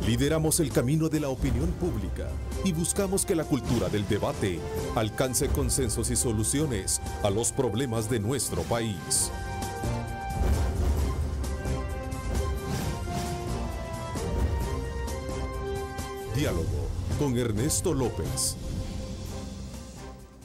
Lideramos el camino de la opinión pública y buscamos que la cultura del debate alcance consensos y soluciones a los problemas de nuestro país. Diálogo con Ernesto López.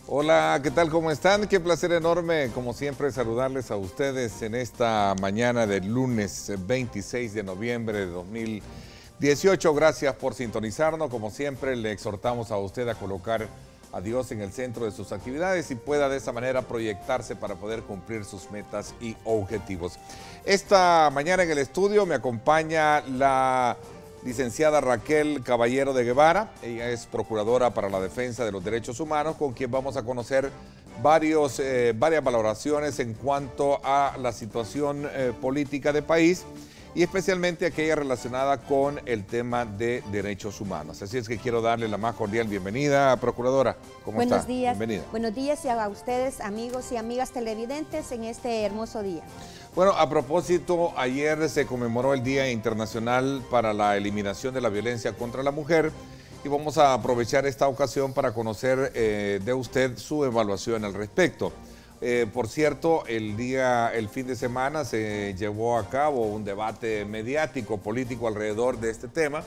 Hola, ¿qué tal? ¿Cómo están? Qué placer enorme, como siempre, saludarles a ustedes en esta mañana del lunes 26 de noviembre de 2018. Gracias por sintonizarnos. Como siempre, le exhortamos a usted a colocar a Dios en el centro de sus actividades y pueda de esa manera proyectarse para poder cumplir sus metas y objetivos. Esta mañana en el estudio me acompaña la licenciada Raquel Caballero de Guevara. Ella es procuradora para la defensa de los derechos humanos, con quien vamos a conocer varias valoraciones en cuanto a la situación política del país y especialmente aquella relacionada con el tema de derechos humanos. Así es que quiero darle la más cordial bienvenida, procuradora. ¿Cómo está? Buenos días. Bienvenida. Buenos días y a ustedes, amigos y amigas televidentes, en este hermoso día. Bueno, a propósito, ayer se conmemoró el Día Internacional para la Eliminación de la Violencia contra la Mujer y vamos a aprovechar esta ocasión para conocer de usted su evaluación al respecto. Por cierto, el fin de semana se llevó a cabo un debate mediático, político alrededor de este tema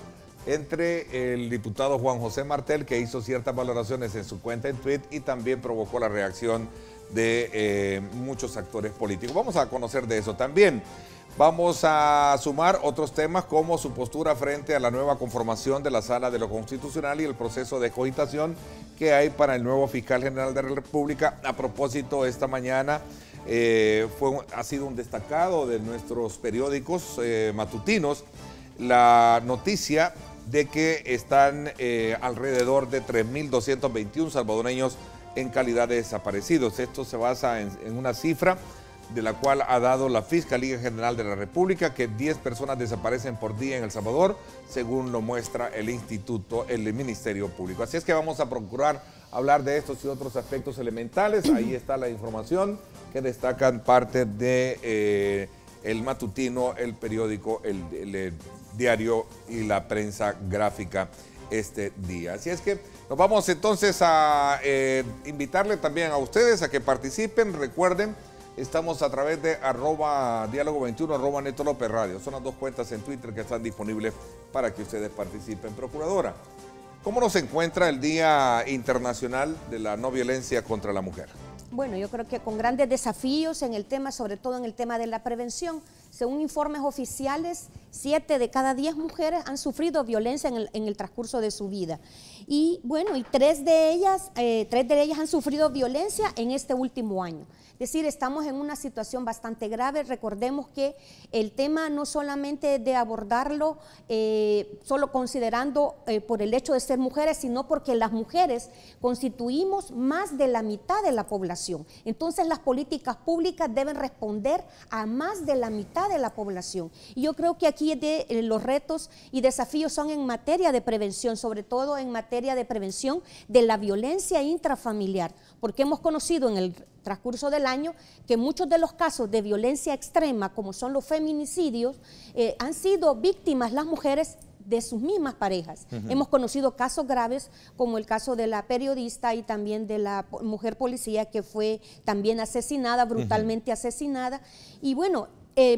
entre el diputado Juan José Martel, que hizo ciertas valoraciones en su cuenta en Twitter y también provocó la reacción de muchos actores políticos. Vamos a conocer de eso también. Vamos a sumar otros temas como su postura frente a la nueva conformación de la Sala de lo Constitucional y el proceso de cogitación que hay para el nuevo fiscal general de la República. A propósito, esta mañana ha sido un destacado de nuestros periódicos matutinos la noticia de que están alrededor de 3.221 salvadoreños en calidad de desaparecidos. Esto se basa en una cifra de la cual ha dado la Fiscalía General de la República, que 10 personas desaparecen por día en El Salvador, según lo muestra el Ministerio Público. Así es que vamos a procurar hablar de estos y otros aspectos elementales. Ahí está la información que destacan parte de el matutino, el periódico, el diario y la prensa gráfica este día. Así es que nos vamos entonces a invitarle también a ustedes a que participen. Recuerden, estamos a través de @diálogo21, @Neto López Radio. Son las dos cuentas en Twitter que están disponibles para que ustedes participen. Procuradora, ¿cómo nos encuentra el Día Internacional de la No Violencia contra la Mujer? Bueno, yo creo que con grandes desafíos en el tema, sobre todo en el tema de la prevención. Según informes oficiales, 7 de cada 10 mujeres han sufrido violencia en el transcurso de su vida. Y bueno, y 3 de ellas han sufrido violencia en este último año. Es decir, estamos en una situación bastante grave. Recordemos que el tema no solamente de abordarlo solo considerando por el hecho de ser mujeres, sino porque las mujeres constituimos más de la mitad de la población. Entonces las políticas públicas deben responder a más de la mitad de la población. Y yo creo que aquí los retos y desafíos son en materia de prevención, sobre todo en materia de prevención de la violencia intrafamiliar, porque hemos conocido en el transcurso del año que muchos de los casos de violencia extrema, como son los feminicidios, han sido víctimas las mujeres de sus mismas parejas. Hemos conocido casos graves como el caso de la periodista y también de la mujer policía que fue también asesinada, brutalmente asesinada. Y bueno,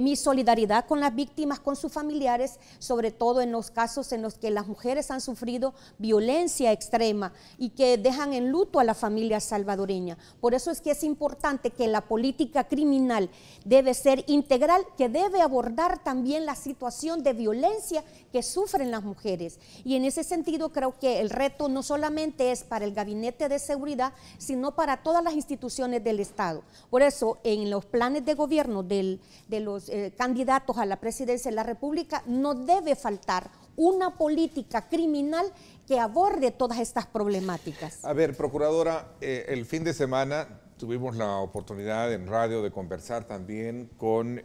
mi solidaridad con las víctimas, con sus familiares, sobre todo en los casos en los que las mujeres han sufrido violencia extrema y que dejan en luto a la familia salvadoreña. Por eso es que es importante que la política criminal debe ser integral, que debe abordar también la situación de violencia que sufren las mujeres. Y en ese sentido creo que el reto no solamente es para el Gabinete de Seguridad, sino para todas las instituciones del Estado. Por eso, en los planes de gobierno de los candidatos a la presidencia de la República no debe faltar una política criminal que aborde todas estas problemáticas. A ver, procuradora, el fin de semana tuvimos la oportunidad en radio de conversar también con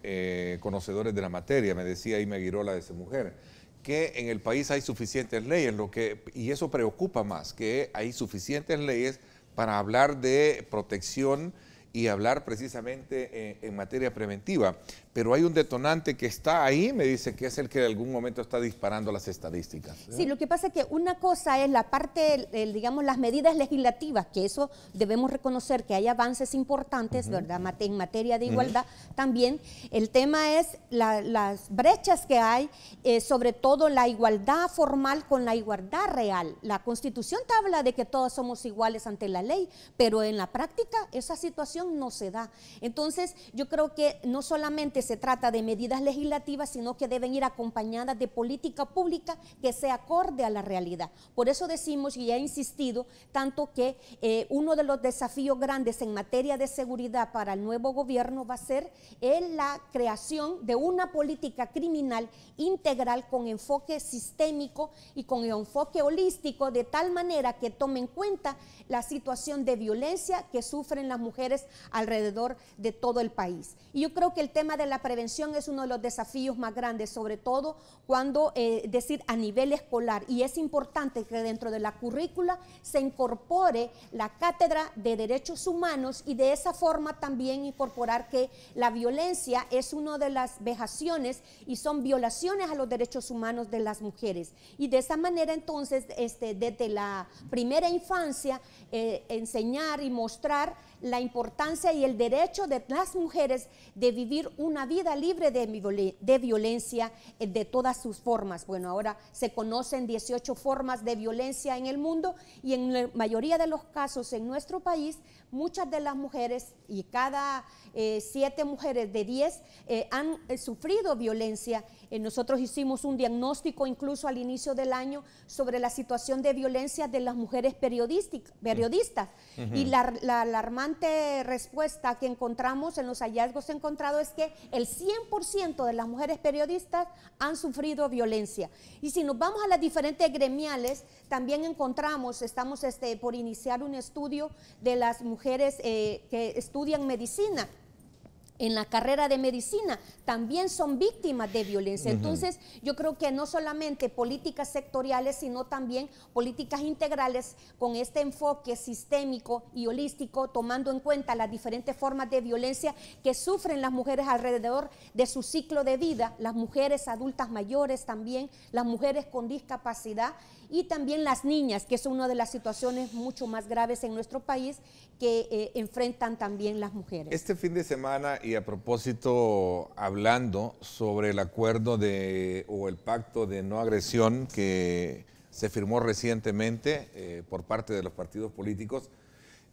conocedores de la materia. Me decía Ima Guirola de SEMujer que en el país hay suficientes leyes, y eso preocupa más, que hay suficientes leyes para hablar de protección y hablar precisamente en materia preventiva. pero hay un detonante que está ahí, me dice que es el que en algún momento está disparando las estadísticas. Sí, lo que pasa es que una cosa es la parte, digamos, las medidas legislativas, que eso debemos reconocer que hay avances importantes, ¿verdad? En materia de igualdad. También el tema es las brechas que hay, sobre todo la igualdad formal con la igualdad real. La Constitución te habla de que todos somos iguales ante la ley, pero en la práctica esa situación no se da. Entonces, yo creo que no solamente se trata de medidas legislativas, sino que deben ir acompañadas de política pública que sea acorde a la realidad. Por eso decimos, y he insistido, tanto que uno de los desafíos grandes en materia de seguridad para el nuevo gobierno va a ser la creación de una política criminal integral con enfoque sistémico y con enfoque holístico, de tal manera que tome en cuenta la situación de violencia que sufren las mujeres alrededor de todo el país. Y yo creo que el tema de la prevención es uno de los desafíos más grandes, sobre todo cuando, decir, a nivel escolar, y es importante que dentro de la currícula se incorpore la cátedra de derechos humanos y de esa forma también incorporar que la violencia es una de las vejaciones y son violaciones a los derechos humanos de las mujeres. Y de esa manera entonces, desde la primera infancia, enseñar y mostrar la importancia y el derecho de las mujeres de vivir una vida libre de violencia de todas sus formas. Bueno, ahora se conocen 18 formas de violencia en el mundo y en la mayoría de los casos en nuestro país, muchas de las mujeres, y cada 7 mujeres de 10 han sufrido violencia. Nosotros hicimos un diagnóstico incluso al inicio del año sobre la situación de violencia de las mujeres periodistas. Y la alarmante respuesta que encontramos en los hallazgos encontrados es que el 100% de las mujeres periodistas han sufrido violencia. Y si nos vamos a las diferentes gremiales, también encontramos, estamos por iniciar un estudio de las mujeres que estudian medicina. En la carrera de medicina también son víctimas de violencia. Entonces, yo creo que no solamente políticas sectoriales, sino también políticas integrales con este enfoque sistémico y holístico, tomando en cuenta las diferentes formas de violencia que sufren las mujeres alrededor de su ciclo de vida, las mujeres adultas mayores también, las mujeres con discapacidad y también las niñas, que es una de las situaciones mucho más graves en nuestro país que enfrentan también las mujeres. Este fin de semana, y a propósito, hablando sobre el acuerdo o el pacto de no agresión que se firmó recientemente por parte de los partidos políticos,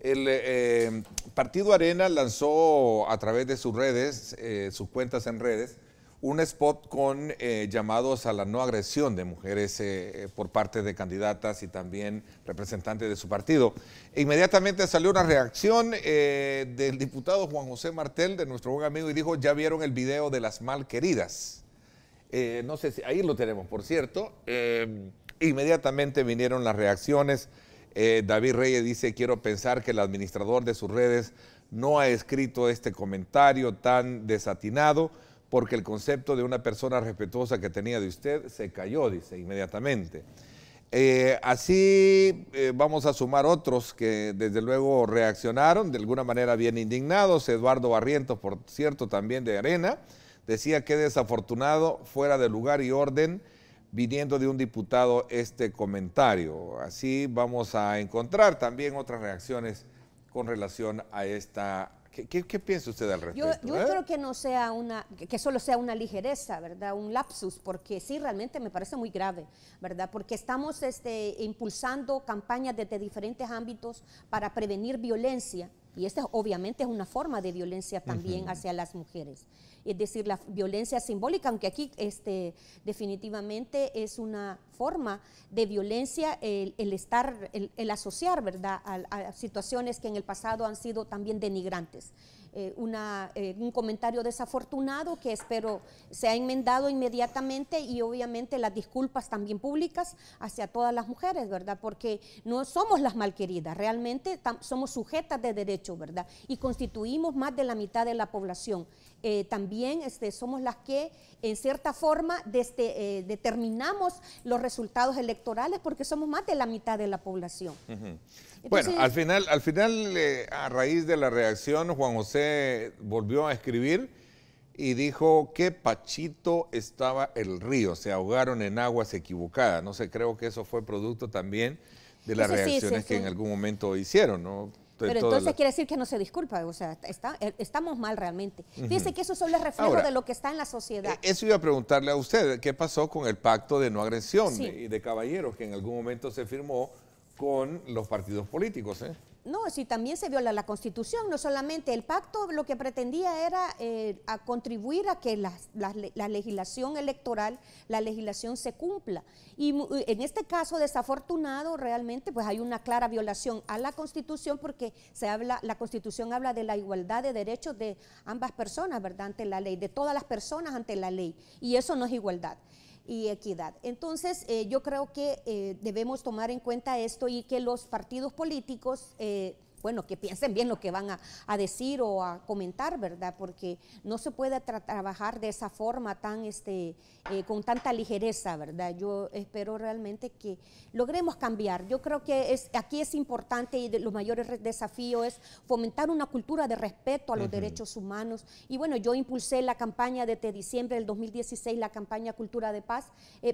el Partido Arena lanzó a través de sus redes, sus cuentas en redes, un spot con llamados a la no agresión de mujeres por parte de candidatas y también representantes de su partido. E inmediatamente salió una reacción del diputado Juan José Martel, de nuestro buen amigo, y dijo, ya vieron el video de las malqueridas. No sé si, ahí lo tenemos, por cierto. Inmediatamente vinieron las reacciones. David Reyes dice, quiero pensar que el administrador de sus redes no ha escrito este comentario tan desatinado, porque el concepto de una persona respetuosa que tenía de usted se cayó, dice inmediatamente. Así vamos a sumar otros que desde luego reaccionaron, de alguna manera bien indignados. Eduardo Barrientos, por cierto, también de Arena, decía que desafortunado, fuera de lugar y orden, viniendo de un diputado este comentario. Así vamos a encontrar también otras reacciones con relación a esta. ¿Qué piensa usted al respecto? Yo creo que no sea que solo sea una ligereza, ¿verdad? Un lapsus, porque sí, realmente me parece muy grave, ¿verdad? Porque estamos impulsando campañas desde diferentes ámbitos para prevenir violencia, y esta obviamente es una forma de violencia también hacia las mujeres. Es decir, la violencia simbólica, aunque aquí definitivamente es una forma de violencia el asociar, ¿verdad?, a situaciones que en el pasado han sido también denigrantes. Un comentario desafortunado que espero sea enmendado inmediatamente, y obviamente las disculpas también públicas hacia todas las mujeres, ¿verdad? Porque no somos las malqueridas, realmente somos sujetas de derecho, ¿verdad? Y constituimos más de la mitad de la población. También somos las que en cierta forma determinamos los resultados electorales, porque somos más de la mitad de la población. Entonces, bueno, al final a raíz de la reacción, Juan José volvió a escribir y dijo que Pachito estaba el río, se ahogaron en aguas equivocadas. No sé, creo que eso fue producto también de las reacciones que en algún momento hicieron, ¿no? Pero entonces quiere decir que no se disculpa, o sea, estamos mal realmente. Fíjese que eso solo es reflejo de lo que está en la sociedad. Eso iba a preguntarle a usted, ¿qué pasó con el pacto de no agresión y de caballeros que en algún momento se firmó con los partidos políticos? No, si también se viola la Constitución, no solamente el pacto, lo que pretendía era a contribuir a que la legislación electoral, la legislación se cumpla. Y en este caso desafortunado realmente pues hay una clara violación a la Constitución porque la Constitución habla de la igualdad de derechos de ambas personas, ¿verdad? Ante la ley, de todas las personas ante la ley, y eso no es igualdad y equidad. Entonces, yo creo que debemos tomar en cuenta esto y que los partidos políticos, bueno, que piensen bien lo que van a decir o a comentar, ¿verdad? Porque no se puede trabajar de esa forma con tanta ligereza, ¿verdad? Yo espero realmente que logremos cambiar. Yo creo que aquí es importante y los mayores desafíos es fomentar una cultura de respeto a los derechos humanos. Y bueno, yo impulsé la campaña desde diciembre del 2016, la campaña Cultura de Paz,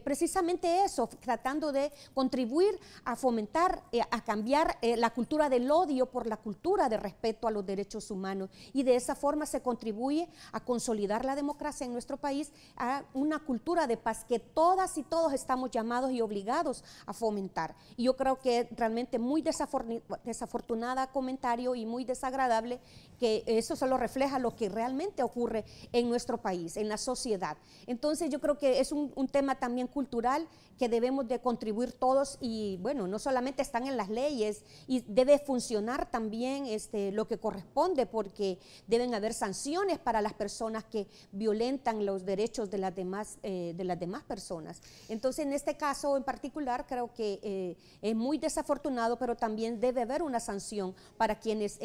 precisamente eso, tratando de contribuir a fomentar, a cambiar la cultura del odio por la cultura de respeto a los derechos humanos, y de esa forma se contribuye a consolidar la democracia en nuestro país, a una cultura de paz que todas y todos estamos llamados y obligados a fomentar. Y yo creo que realmente muy desafortunada comentario y muy desagradable que eso solo refleja lo que realmente ocurre en nuestro país, en la sociedad. Entonces yo creo que es un tema también cultural que debemos de contribuir todos, y bueno, no solamente están en las leyes, y debe funcionar también lo que corresponde, porque deben haber sanciones para las personas que violentan los derechos de las demás personas. Entonces, en este caso en particular, creo que es muy desafortunado, pero también debe haber una sanción para quienes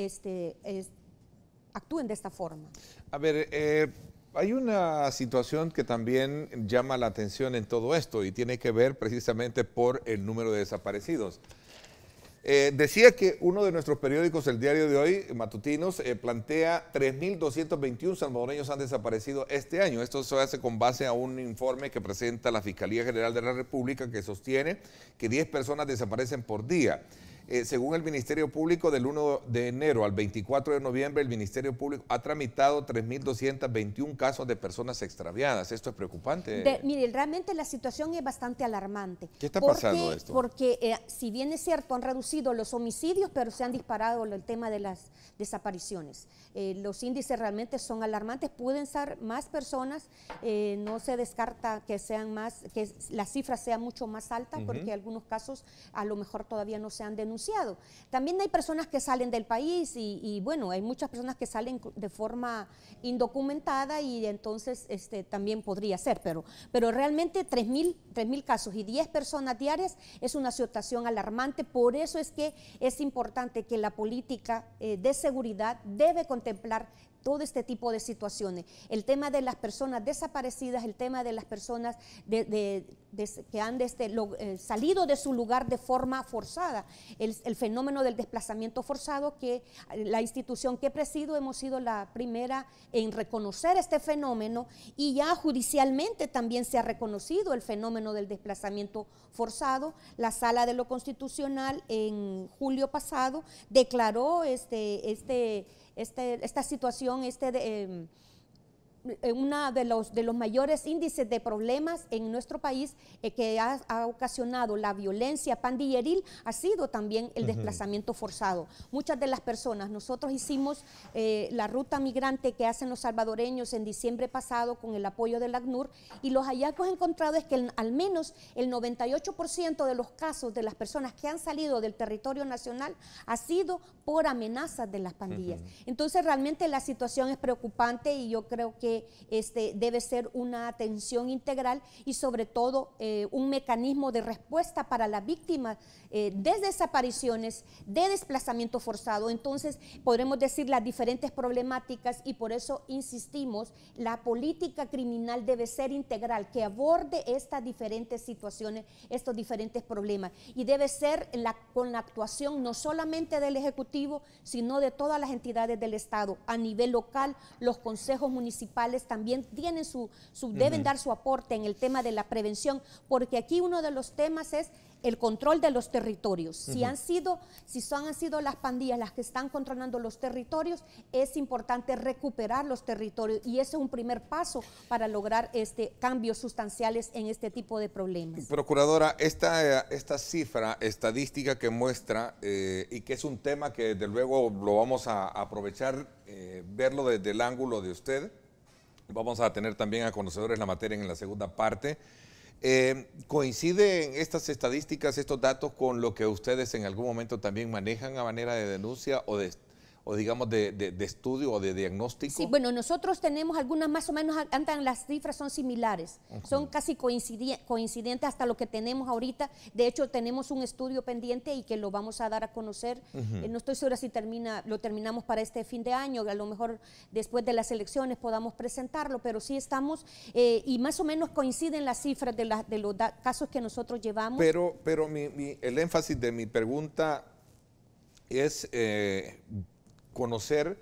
actúen de esta forma. A ver, hay una situación que también llama la atención en todo esto y tiene que ver precisamente por el número de desaparecidos. Decía que uno de nuestros periódicos, el Diario de Hoy, matutinos, plantea 3.221 salvadoreños han desaparecido este año. Esto se hace con base a un informe que presenta la Fiscalía General de la República, que sostiene que 10 personas desaparecen por día. Según el Ministerio Público, del 1 de enero al 24 de noviembre, el Ministerio Público ha tramitado 3.221 casos de personas extraviadas. ¿Esto es preocupante? Mire, realmente la situación es bastante alarmante. ¿Qué está pasando esto? Porque si bien es cierto, han reducido los homicidios, pero se han disparado el tema de las desapariciones. Los índices realmente son alarmantes, pueden ser más personas, no se descarta que sean más, que la cifra sea mucho más alta, porque algunos casos a lo mejor todavía no se han denunciado. También hay personas que salen del país y bueno, hay muchas personas que salen de forma indocumentada, y entonces también podría ser, pero realmente 3.000 casos y 10 personas diarias es una situación alarmante. Por eso es que es importante que la política de seguridad debe contemplar todo este tipo de situaciones. El tema de las personas desaparecidas, el tema de las personas que han salido de su lugar de forma forzada, el fenómeno del desplazamiento forzado, que la institución que presido hemos sido la primera en reconocer este fenómeno, y ya judicialmente también se ha reconocido el fenómeno del desplazamiento forzado. La Sala de lo Constitucional en julio pasado declaró esta situación, uno de los mayores índices de problemas en nuestro país que ha ocasionado la violencia pandilleril, ha sido también el desplazamiento forzado. Muchas de las personas, nosotros hicimos la ruta migrante que hacen los salvadoreños en diciembre pasado con el apoyo del ACNUR, y los hallazgos encontrados es que al menos el 98% de los casos de las personas que han salido del territorio nacional ha sido por amenazas de las pandillas. Entonces realmente la situación es preocupante, y yo creo que debe ser una atención integral y sobre todo un mecanismo de respuesta para las víctimas de desapariciones, de desplazamiento forzado. Entonces podremos decir las diferentes problemáticas, y por eso insistimos, la política criminal debe ser integral, que aborde estas diferentes situaciones, estos diferentes problemas, y debe ser con la actuación no solamente del Ejecutivo, sino de todas las entidades del Estado, a nivel local, los consejos municipales, municipales también tienen deben dar su aporte en el tema de la prevención, porque aquí uno de los temas es el control de los territorios. Si han sido las pandillas las que están controlando los territorios, es importante recuperar los territorios y ese es un primer paso para lograr cambios sustanciales en este tipo de problemas. Procuradora, esta cifra estadística que muestra y que es un tema que desde luego lo vamos a aprovechar, verlo desde el ángulo de usted, vamos a tener también a conocedores de la materia en la segunda parte. ¿Coinciden estas estadísticas, estos datos con lo que ustedes en algún momento también manejan a manera de denuncia o digamos de estudio o de diagnóstico? Sí, bueno, nosotros tenemos algunas más o menos, andan las cifras son similares, son casi coincidentes hasta lo que tenemos ahorita. De hecho, tenemos un estudio pendiente y que lo vamos a dar a conocer. No estoy segura si lo terminamos para este fin de año, a lo mejor después de las elecciones podamos presentarlo, pero sí estamos, y más o menos coinciden las cifras de los casos que nosotros llevamos. Pero el énfasis de mi pregunta es conocer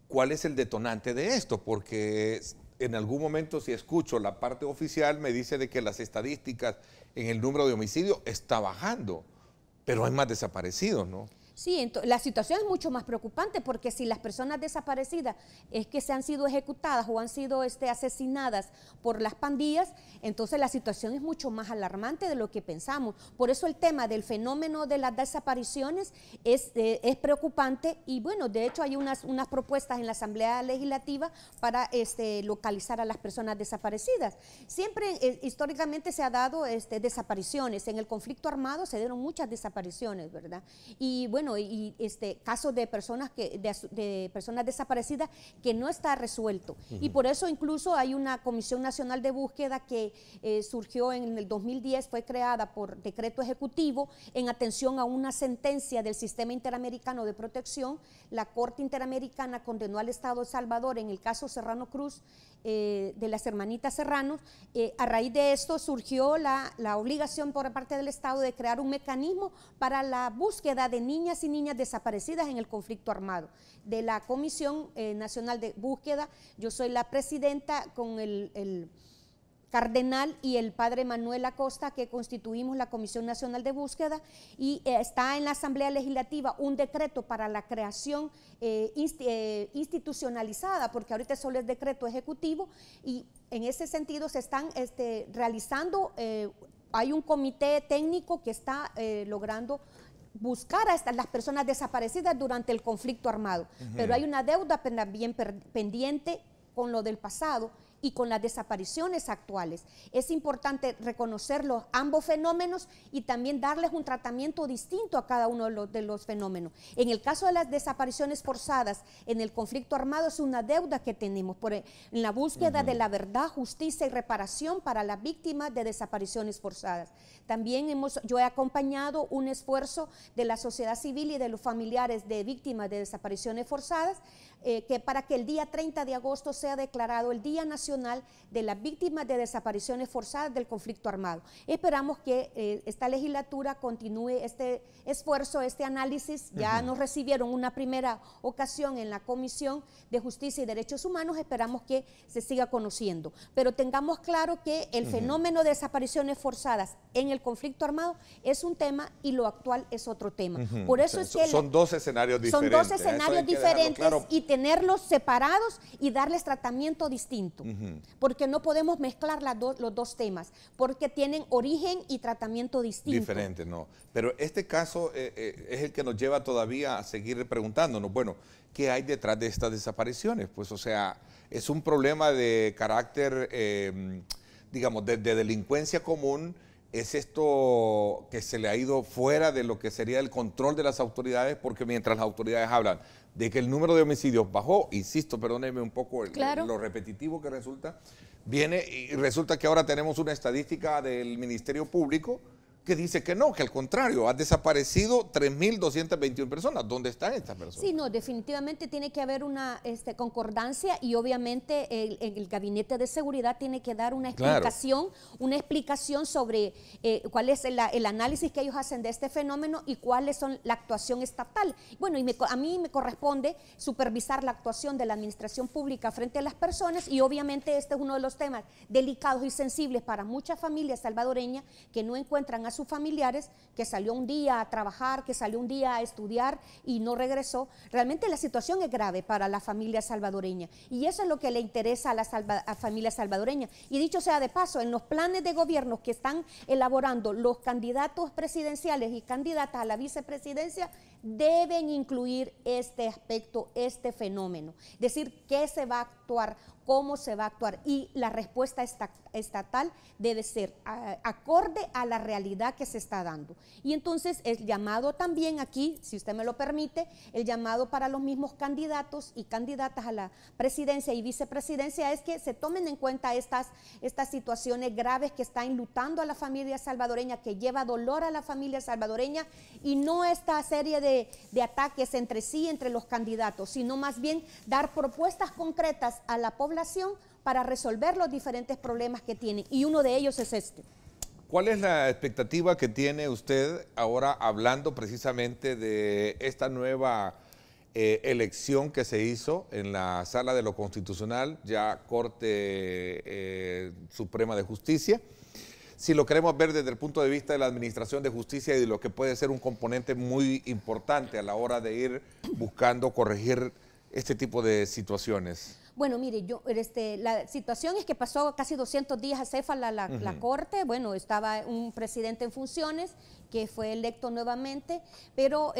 cuál es el detonante de esto, porque en algún momento si escucho la parte oficial me dice de que las estadísticas en el número de homicidios está bajando, pero hay más desaparecidos, ¿no? Sí, la situación es mucho más preocupante porque si las personas desaparecidas es que se han sido ejecutadas o han sido asesinadas por las pandillas, entonces la situación es mucho más alarmante de lo que pensamos. Por eso el tema del fenómeno de las desapariciones es preocupante y bueno, de hecho hay unas propuestas en la Asamblea Legislativa para localizar a las personas desaparecidas. Siempre históricamente se ha dado desapariciones, en el conflicto armado se dieron muchas desapariciones, ¿verdad? Y bueno, casos de personas personas desaparecidas que no está resuelto. Y por eso incluso hay una Comisión Nacional de Búsqueda que surgió en el 2010, fue creada por decreto ejecutivo en atención a una sentencia del Sistema Interamericano de Protección. La Corte Interamericana condenó al Estado de El Salvador en el caso Serrano Cruz, de las hermanitas Serrano. A raíz de esto surgió la obligación por parte del Estado de crear un mecanismo para la búsqueda de niñas y niñas desaparecidas en el conflicto armado. De la Comisión Nacional de Búsqueda, yo soy la presidenta con el cardenal y el padre Manuel Acosta, que constituimos la Comisión Nacional de Búsqueda, y está en la Asamblea Legislativa un decreto para la creación institucionalizada, porque ahorita solo es decreto ejecutivo, y en ese sentido se están realizando, hay un comité técnico que está logrando buscar a las personas desaparecidas durante el conflicto armado, pero hay una deuda también pendiente con lo del pasado y con las desapariciones actuales. Es importante reconocer ambos fenómenos y también darles un tratamiento distinto a cada uno de los fenómenos. En el caso de las desapariciones forzadas en el conflicto armado es una deuda que tenemos en la búsqueda de la verdad, justicia y reparación para las víctimas de desapariciones forzadas. También yo he acompañado un esfuerzo de la sociedad civil y de los familiares de víctimas de desapariciones forzadas, que para que el día 30 de agosto sea declarado el Día Nacional de las Víctimas de Desapariciones Forzadas del Conflicto Armado. Esperamos que esta legislatura continúe este esfuerzo, este análisis. Ya nos recibieron una primera ocasión en la Comisión de Justicia y Derechos Humanos, esperamos que se siga conociendo. Pero tengamos claro que el fenómeno de desapariciones forzadas en el conflicto armado es un tema y lo actual es otro tema. Por eso es que son dos escenarios diferentes. Son dos escenarios diferentes claro. Y tenerlos separados y darles tratamiento distinto, porque no podemos mezclar los dos temas, porque tienen origen y tratamiento distinto. Diferente, no. Pero este caso es el que nos lleva todavía a seguir preguntándonos, bueno, ¿qué hay detrás de estas desapariciones? Pues, o sea, es un problema de carácter, digamos, de delincuencia común. ¿Es esto que se le ha ido fuera de lo que sería el control de las autoridades? Porque mientras las autoridades hablan de que el número de homicidios bajó, insisto, perdónenme un poco lo repetitivo que resulta, viene y resulta que ahora tenemos una estadística del Ministerio Público que dice que no, que al contrario, han desaparecido 3.221 personas. ¿Dónde están estas personas? Sí, no, definitivamente tiene que haber una concordancia y obviamente el Gabinete de Seguridad tiene que dar una explicación sobre cuál es el análisis que ellos hacen de este fenómeno y cuáles son la actuación estatal. Bueno, y a mí me corresponde supervisar la actuación de la administración pública frente a las personas y obviamente este es uno de los temas delicados y sensibles para muchas familias salvadoreñas que no encuentran a sus familiares, que salió un día a trabajar, que salió un día a estudiar y no regresó. Realmente la situación es grave para la familia salvadoreña y eso es lo que le interesa a la familia salvadoreña. Y dicho sea de paso, en los planes de gobierno que están elaborando los candidatos presidenciales y candidatas a la vicepresidencia, deben incluir este aspecto, este fenómeno. Es decir, qué se va a actuar, cómo se va a actuar y la respuesta estatal debe ser acorde a la realidad que se está dando. Y entonces el llamado también aquí, si usted me lo permite, el llamado para los mismos candidatos y candidatas a la presidencia y vicepresidencia es que se tomen en cuenta estas situaciones graves que están enlutando a la familia salvadoreña, que lleva dolor a la familia salvadoreña y no esta serie de ataques entre sí, entre los candidatos, sino más bien dar propuestas concretas a la población para resolver los diferentes problemas que tienen y uno de ellos es este. ¿Cuál es la expectativa que tiene usted ahora hablando precisamente de esta nueva elección que se hizo en la Sala de lo Constitucional, ya Corte Suprema de Justicia? Si lo queremos ver desde el punto de vista de la Administración de Justicia y de lo que puede ser un componente muy importante a la hora de ir buscando corregir este tipo de situaciones. Bueno, mire, la situación es que pasó casi 200 días acéfala la Corte. Bueno, estaba un presidente en funciones que fue electo nuevamente, pero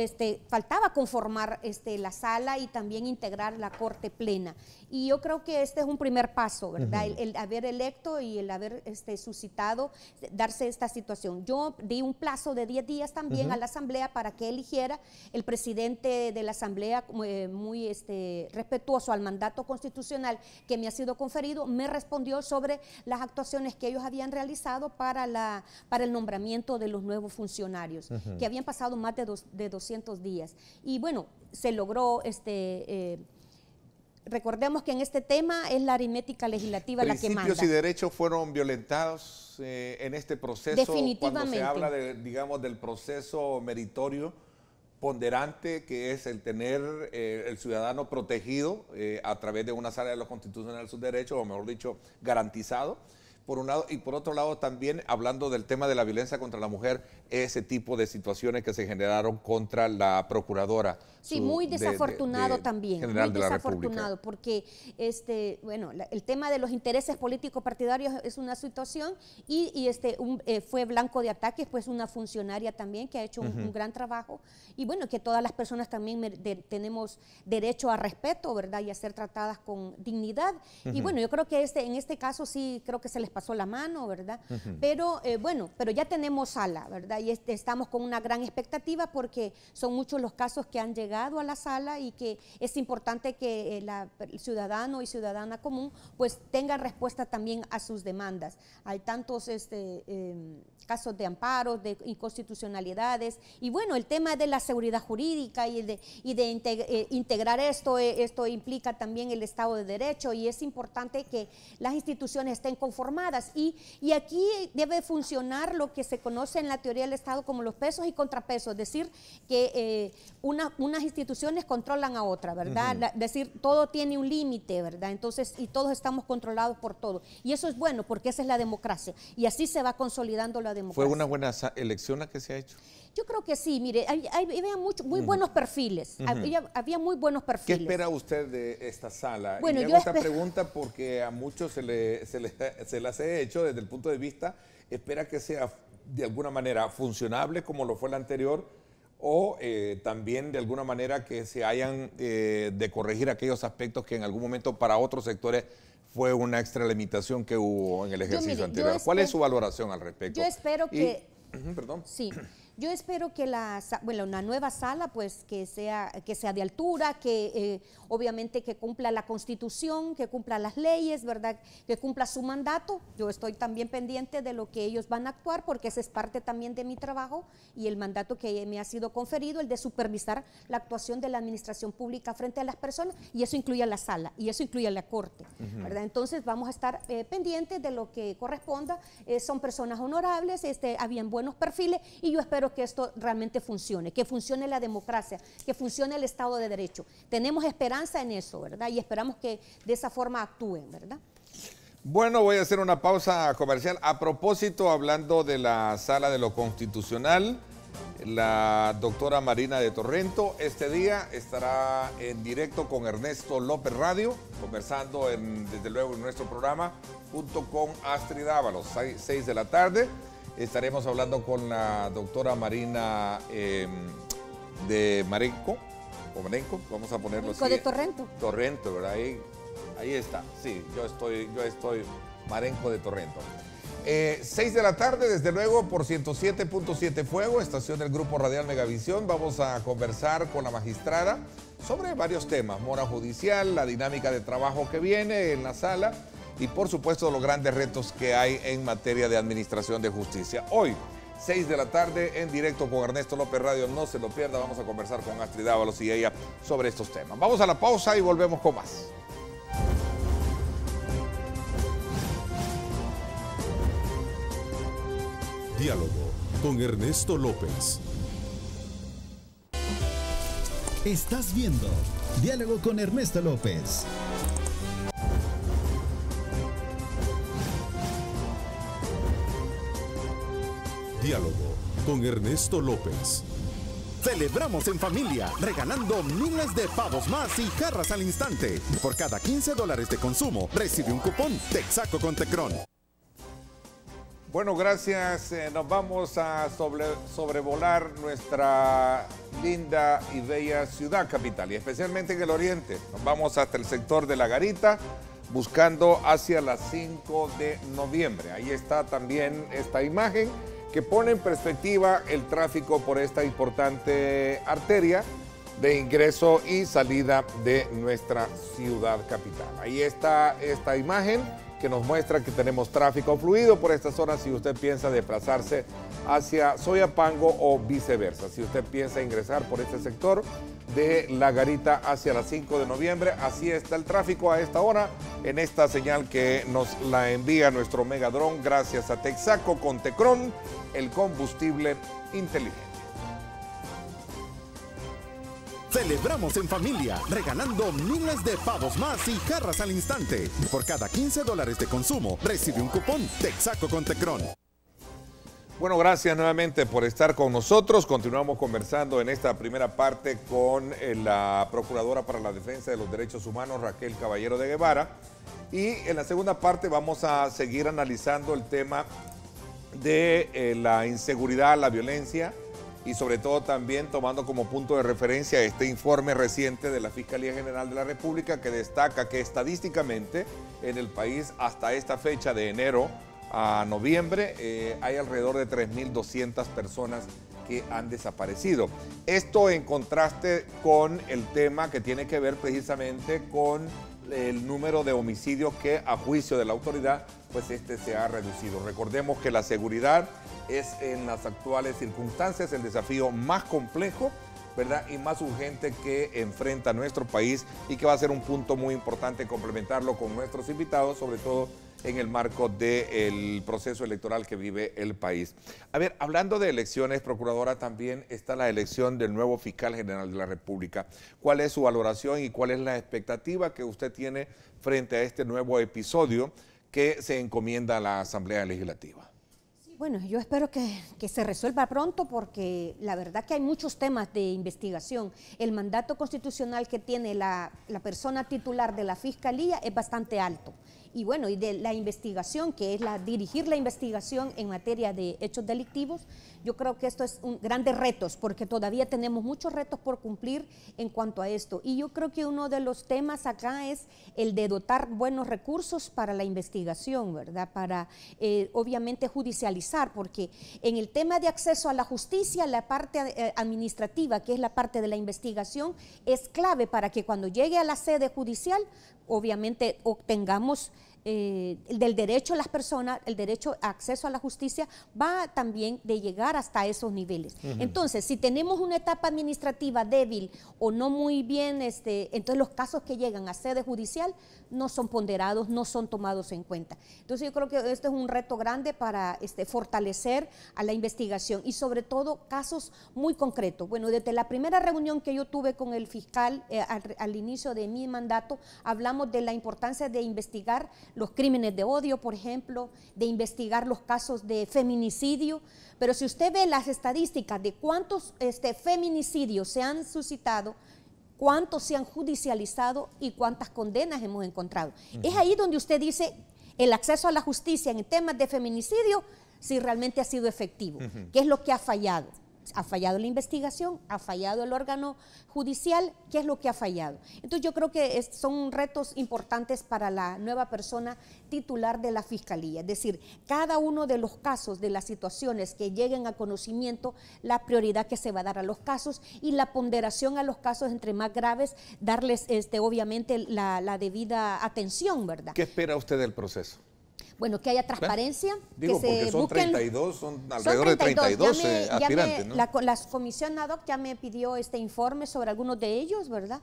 faltaba conformar la sala y también integrar la Corte plena. Y yo creo que este es un primer paso, ¿verdad? El haber electo y el haber suscitado, darse esta situación. Yo di un plazo de 10 días también a la Asamblea para que eligiera el presidente de la Asamblea, muy respetuoso al mandato constitucional que me ha sido conferido, me respondió sobre las actuaciones que ellos habían realizado para el nombramiento de los nuevos funcionarios, que habían pasado más de 200 días. Y bueno, se logró recordemos que en este tema es la aritmética legislativa la que manda. ¿Principios y derechos fueron violentados en este proceso? Definitivamente. Cuando se habla digamos, del proceso meritorio ponderante que es el tener el ciudadano protegido a través de una sala de lo constitucional de sus derechos, o mejor dicho, garantizado, por un lado, y por otro lado también hablando del tema de la violencia contra la mujer, ese tipo de situaciones que se generaron contra la procuradora. Sí, muy desafortunado también, General muy de la desafortunado, República. Porque bueno, el tema de los intereses políticos partidarios es una situación y fue blanco de ataques, pues una funcionaria también que ha hecho un gran trabajo y bueno, que todas las personas también tenemos derecho a respeto, ¿verdad? Y a ser tratadas con dignidad. Y bueno, yo creo que en este caso sí creo que se les pasó la mano, ¿verdad? Pero bueno, pero ya tenemos sala, ¿verdad? Y estamos con una gran expectativa porque son muchos los casos que han llegado a la sala y que es importante que el ciudadano y ciudadana común pues tengan respuesta también a sus demandas. Hay tantos casos de amparos, de inconstitucionalidades y bueno, el tema de la seguridad jurídica y de integrar esto implica también el Estado de Derecho y es importante que las instituciones estén conformadas y aquí debe funcionar lo que se conoce en la teoría del Estado como los pesos y contrapesos, es decir, que unas instituciones controlan a otra, ¿verdad? Es decir, todo tiene un límite, ¿verdad? Entonces, y todos estamos controlados por todo. Y eso es bueno porque esa es la democracia. Y así se va consolidando la democracia. ¿Fue una buena elección la que se ha hecho? Yo creo que sí, mire, había muy buenos perfiles, había muy buenos perfiles. ¿Qué espera usted de esta sala? Bueno, y hago esta pregunta porque a muchos se las he hecho desde el punto de vista, espera que sea de alguna manera funcionable como lo fue la anterior, o también de alguna manera que se hayan de corregir aquellos aspectos que en algún momento para otros sectores fue una extralimitación que hubo en el ejercicio anterior. ¿Cuál es su valoración al respecto? Yo espero que... Perdón. Sí, Yo espero que una nueva sala pues que sea de altura, que obviamente que cumpla la Constitución, que cumpla las leyes, ¿verdad? Que cumpla su mandato. Yo estoy también pendiente de lo que ellos van a actuar, porque esa es parte también de mi trabajo y el mandato que me ha sido conferido, el de supervisar la actuación de la administración pública frente a las personas, y eso incluye a la sala y eso incluye a la Corte, ¿verdad? Entonces vamos a estar pendientes de lo que corresponda. Son personas honorables, habían buenos perfiles, y yo espero que esto realmente funcione, que funcione la democracia, que funcione el Estado de Derecho. Tenemos esperanza en eso, ¿verdad? Y esperamos que de esa forma actúen, ¿verdad? Bueno, voy a hacer una pausa comercial. A propósito, hablando de la Sala de lo Constitucional, la doctora Marina de Torrento este día estará en directo con Ernesto López Radio, conversando desde luego en nuestro programa, junto con Astrid Ábalos, 6 de la tarde. Estaremos hablando con la doctora Marina de Marenco, vamos a ponerlo así. De Torrento. Torrento, ¿verdad? Ahí está, sí, yo estoy Marenco de Torrento. 6 de la tarde, desde luego, por 107.7 Fuego, estación del Grupo Radial Megavisión. Vamos a conversar con la magistrada sobre varios temas, mora judicial, la dinámica de trabajo que viene en la sala y, por supuesto, los grandes retos que hay en materia de administración de justicia. Hoy, 6 de la tarde, en directo con Ernesto López Radio, no se lo pierda, vamos a conversar con Astrid Ábalos y ella sobre estos temas. Vamos a la pausa y volvemos con más. Diálogo con Ernesto López. Estás viendo Diálogo con Ernesto López. Diálogo con Ernesto López. Celebramos en familia, regalando miles de pavos más y jarras al instante. Por cada $15 de consumo, recibe un cupón Texaco con Tecron. Bueno, gracias. Nos vamos a sobrevolar nuestra linda y bella ciudad capital, y especialmente en el oriente. Nos vamos hasta el sector de La Garita, buscando hacia las 5 de noviembre. Ahí está también esta imagen que pone en perspectiva el tráfico por esta importante arteria de ingreso y salida de nuestra ciudad capital. Ahí está esta imagen que nos muestra que tenemos tráfico fluido por esta zona si usted piensa desplazarse hacia Soyapango o viceversa. Si usted piensa ingresar por este sector de La Garita hacia las 5 de noviembre, así está el tráfico a esta hora en esta señal que nos la envía nuestro Megadrón gracias a Texaco con Tecron, el combustible inteligente. Celebramos en familia, regalando miles de pavos más y jarras al instante. Por cada $15 de consumo, recibe un cupón Texaco con Tecron. Bueno, gracias nuevamente por estar con nosotros. Continuamos conversando en esta primera parte con la Procuradora para la Defensa de los Derechos Humanos, Raquel Caballero de Guevara. Y en la segunda parte vamos a seguir analizando el tema de la inseguridad, la violencia, y sobre todo también tomando como punto de referencia este informe reciente de la Fiscalía General de la República que destaca que estadísticamente en el país hasta esta fecha de enero a noviembre hay alrededor de 3.200 personas que han desaparecido. Esto en contraste con el tema que tiene que ver precisamente con el número de homicidios que a juicio de la autoridad pues se ha reducido. Recordemos que la seguridad es en las actuales circunstancias el desafío más complejo, ¿verdad? Y más urgente que enfrenta nuestro país, y que va a ser un punto muy importante complementarlo con nuestros invitados, sobre todo en el marco del proceso electoral que vive el país. A ver, hablando de elecciones, Procuradora, también está la elección del nuevo Fiscal General de la República. ¿Cuál es su valoración y cuál es la expectativa que usted tiene frente a este nuevo episodio que se encomienda a la Asamblea Legislativa? Bueno, yo espero que se resuelva pronto, porque la verdad que hay muchos temas de investigación. El mandato constitucional que tiene la persona titular de la Fiscalía es bastante alto y bueno, y de la investigación, que es dirigir la investigación en materia de hechos delictivos. Yo creo que esto es grandes retos, porque todavía tenemos muchos retos por cumplir en cuanto a esto. Y yo creo que uno de los temas acá es el de dotar buenos recursos para la investigación, ¿verdad? Para, obviamente, judicializar, porque en el tema de acceso a la justicia, la parte administrativa, que es la parte de la investigación, es clave para que cuando llegue a la sede judicial, obviamente obtengamos del derecho a las personas, el derecho a acceso a la justicia va también de llegar hasta esos niveles. Entonces, si tenemos una etapa administrativa débil o no muy bien, entonces los casos que llegan a sede judicial no son ponderados, no son tomados en cuenta. Entonces yo creo que este es un reto grande para fortalecer a la investigación y sobre todo casos muy concretos. Bueno, desde la primera reunión que yo tuve con el fiscal al inicio de mi mandato, hablamos de la importancia de investigar los crímenes de odio, por ejemplo, de investigar los casos de feminicidio, pero si usted ve las estadísticas de cuántos feminicidios se han suscitado, cuántos se han judicializado y cuántas condenas hemos encontrado. Es ahí donde usted dice el acceso a la justicia en temas de feminicidio, si realmente ha sido efectivo. ¿Qué es lo que ha fallado? ¿Ha fallado la investigación? ¿Ha fallado el órgano judicial? ¿Qué es lo que ha fallado? Entonces yo creo que son retos importantes para la nueva persona titular de la Fiscalía. Es decir, cada uno de los casos, de las situaciones que lleguen a conocimiento, la prioridad que se va a dar a los casos y la ponderación a los casos entre más graves, darles obviamente la debida atención, ¿verdad? ¿Qué espera usted del proceso? Bueno, que haya transparencia. Digo, que porque se son busquen, 32, son alrededor de 32 aspirantes, ¿no? La comisión ad hoc ya me pidió este informe sobre algunos de ellos, ¿verdad?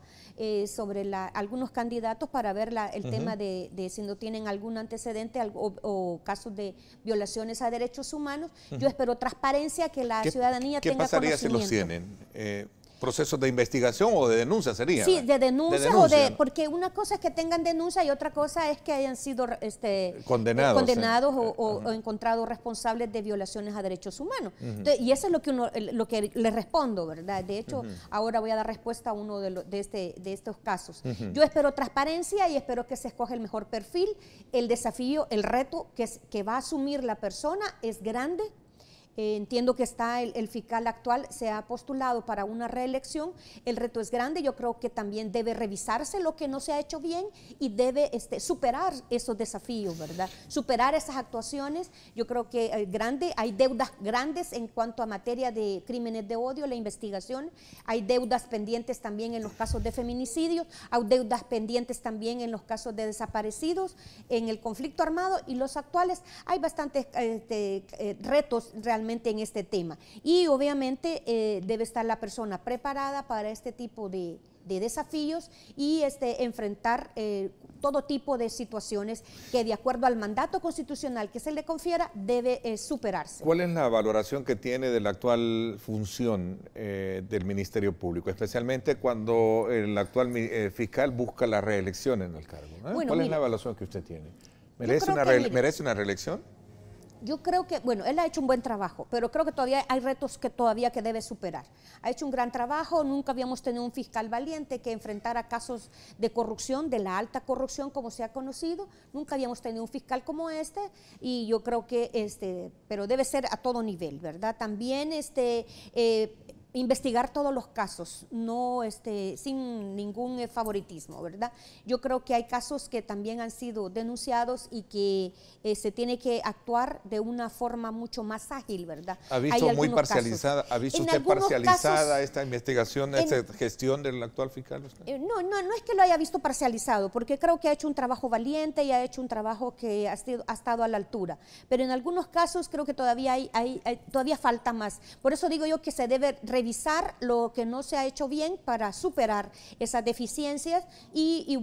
Sobre algunos candidatos para ver el tema de si no tienen algún antecedente o casos de violaciones a derechos humanos. Yo espero transparencia, que la ciudadanía tenga conocimiento. ¿Qué pasaría si los tienen? ¿Procesos de investigación o de denuncia sería? Sí, de denuncia, porque una cosa es que tengan denuncia y otra cosa es que hayan sido condenados o encontrados responsables de violaciones a derechos humanos. Entonces, y eso es lo que le respondo, ¿verdad? De hecho, ahora voy a dar respuesta a uno de estos casos. Yo espero transparencia y espero que se escoja el mejor perfil. El desafío, el reto que va a asumir la persona es grande. Entiendo que el fiscal actual se ha postulado para una reelección, el reto es grande, yo creo que también debe revisarse lo que no se ha hecho bien y debe superar esos desafíos, ¿verdad? Superar esas actuaciones, yo creo que hay deudas grandes en cuanto a materia de crímenes de odio, la investigación, hay deudas pendientes también en los casos de feminicidios, hay deudas pendientes también en los casos de desaparecidos, en el conflicto armado y los actuales, hay bastantes retos realmente en este tema y obviamente debe estar la persona preparada para este tipo de desafíos y enfrentar todo tipo de situaciones que de acuerdo al mandato constitucional que se le confiera debe superarse. ¿Cuál es la valoración que tiene de la actual función del Ministerio Público, especialmente cuando el actual fiscal busca la reelección en el cargo? Bueno, ¿cuál es la evaluación que usted tiene? ¿Merece una reelección? Yo creo que, bueno, él ha hecho un buen trabajo, pero creo que todavía hay retos que debe superar. Ha hecho un gran trabajo, nunca habíamos tenido un fiscal valiente que enfrentara casos de corrupción, de la alta corrupción como se ha conocido, nunca habíamos tenido un fiscal como y yo creo que, pero debe ser a todo nivel, ¿verdad? También investigar todos los casos, no sin ningún favoritismo, ¿verdad? Yo creo que hay casos que también han sido denunciados y que se tiene que actuar de una forma mucho más ágil, ¿verdad? ¿Ha visto muy parcializada, ha visto usted parcializada esta investigación, esta gestión del actual fiscal? No es que lo haya visto parcializado, porque creo que ha hecho un trabajo valiente y ha hecho un trabajo que ha estado a la altura, pero en algunos casos creo que todavía todavía falta más. Por eso digo yo que se debe revisar lo que no se ha hecho bien para superar esas deficiencias y